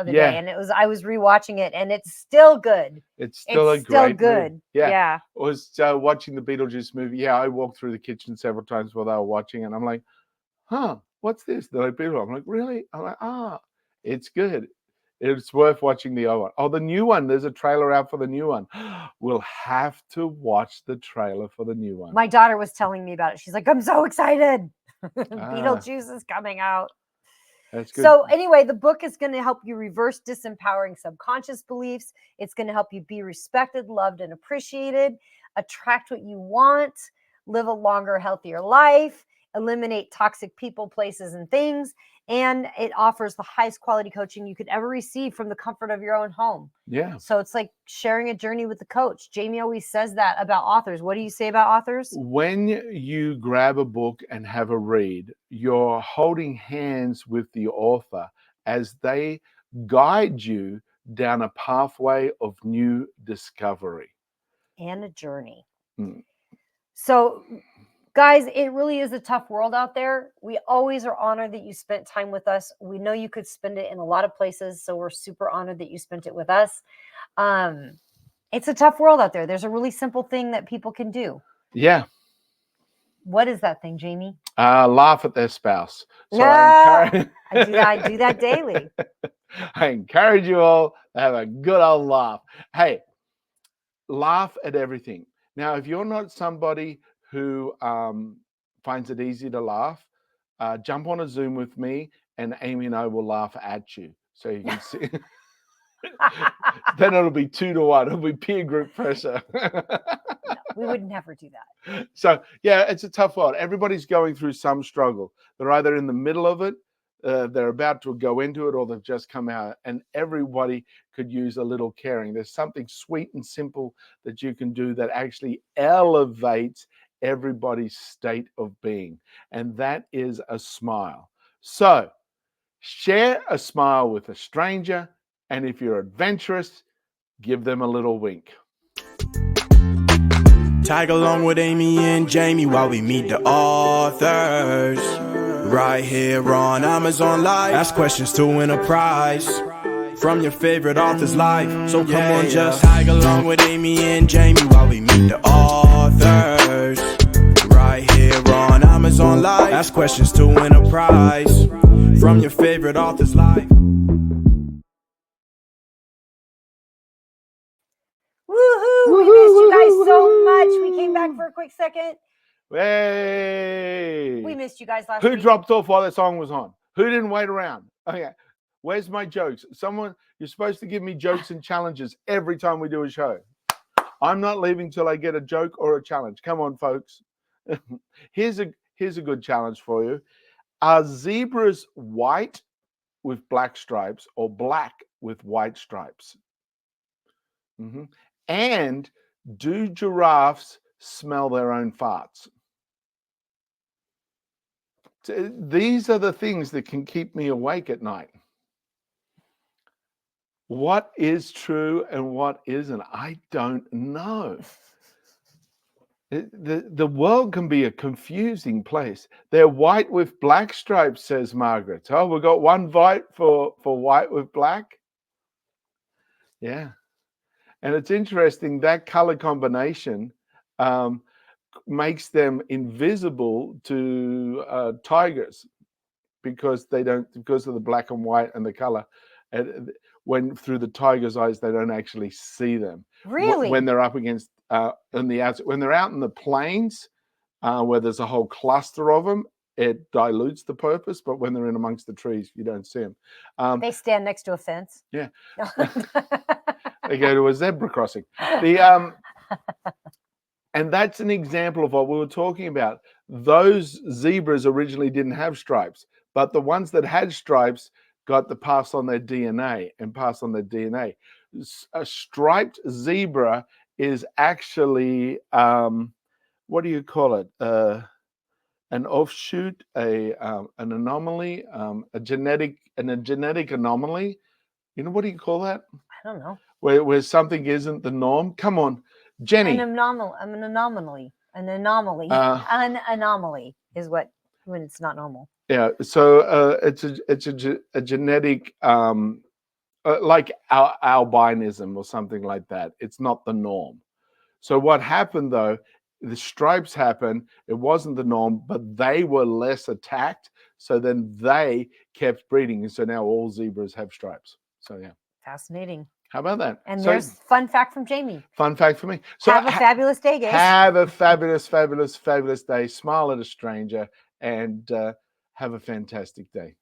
day, and I was rewatching it, and it's still good. It's still good. Movie. Yeah. I was watching the Beetlejuice movie. Yeah, I walked through the kitchen several times while they were watching, and I'm like, huh, what's this? They're like, Beetle. I'm like, really? I'm like, it's good. It's worth watching the old one. Oh, the new one. There's a trailer out for the new one. We'll have to watch the trailer for the new one. My daughter was telling me about it. She's like, I'm so excited. Beetlejuice is coming out. That's good. So anyway, the book is going to help you reverse disempowering subconscious beliefs. It's going to help you be respected, loved, and appreciated, attract what you want, live a longer, healthier life, eliminate toxic people, places, and things. And it offers the highest quality coaching you could ever receive from the comfort of your own home. Yeah. So it's like sharing a journey with the coach. Jamie always says that about authors. What do you say about authors? When you grab a book and have a read, you're holding hands with the author as they guide you down a pathway of new discovery. And a journey. So, guys, it really is a tough world out there. We always are honored that you spent time with us. We know you could spend it in a lot of places, so we're super honored that you spent it with us. It's a tough world out there. There's a really simple thing that people can do. Yeah. What is that thing, Jamie? Laugh at their spouse. So I do that daily. I encourage you all to have a good old laugh. Hey, laugh at everything. Now, if you're not somebody who finds it easy to laugh, jump on a Zoom with me, and Amy and I will laugh at you. So you can see. Then it'll be 2-to-1. It'll be peer group pressure. No, we would never do that. So, yeah, it's a tough world. Everybody's going through some struggle. They're either in the middle of it, they're about to go into it, or they've just come out. And everybody could use a little caring. There's something sweet and simple that you can do that actually elevates everybody's state of being, and that is a smile. So share a smile with a stranger, and if you're adventurous, give them a little wink. Tag along with Amy and Jamie while we meet the authors. Right here on Amazon Live. Ask questions to win a prize from your favorite author's life. So come on, just tag along with Amy and Jamie while we meet the authors. Right here on Amazon Live. Ask questions to win a prize from your favorite author's life. Woohoo! We missed you guys so much. We came back for a quick second. Hey! We missed you guys last Who week. dropped off while that song was on? Who didn't wait around? Okay. Where's my jokes? Someone, you're supposed to give me jokes and challenges every time we do a show. I'm not leaving till I get a joke or a challenge. Come on, folks. Here's a good challenge for you. Are zebras white with black stripes or black with white stripes? And do giraffes smell their own farts? These are the things that can keep me awake at night. What is true and what isn't? I don't know. The world can be a confusing place. They're white with black stripes, says Margaret. Oh, we've got one vote for white with black. Yeah. And it's interesting, that color combination makes them invisible to tigers because of the black and white and the color. And when through the tiger's eyes, they don't actually see them. Really? When they're up against on the outside, when they're out in the plains where there's a whole cluster of them, it dilutes the purpose. But when they're in amongst the trees, you don't see them. They stand next to a fence. Yeah. They go to a zebra crossing. And that's an example of what we were talking about. Those zebras originally didn't have stripes, but the ones that had stripes got to pass on their DNA and pass on their DNA. A striped zebra is actually, what do you call it? An offshoot, an anomaly, a genetic anomaly. You know, what do you call that? I don't know. Where something isn't the norm. Come on, Jenny. An anomaly. An anomaly is what when it's not normal. Yeah. So it's a genetic like albinism or something like that. It's not the norm. So what happened though? The stripes happened. It wasn't the norm, but they were less attacked. So then they kept breeding, and so now all zebras have stripes. So yeah. Fascinating. How about that? And there's fun fact from Jamie. Fun fact for me. So have a fabulous day, guys. Have a fabulous, fabulous, fabulous day. Smile at a stranger and have a fantastic day.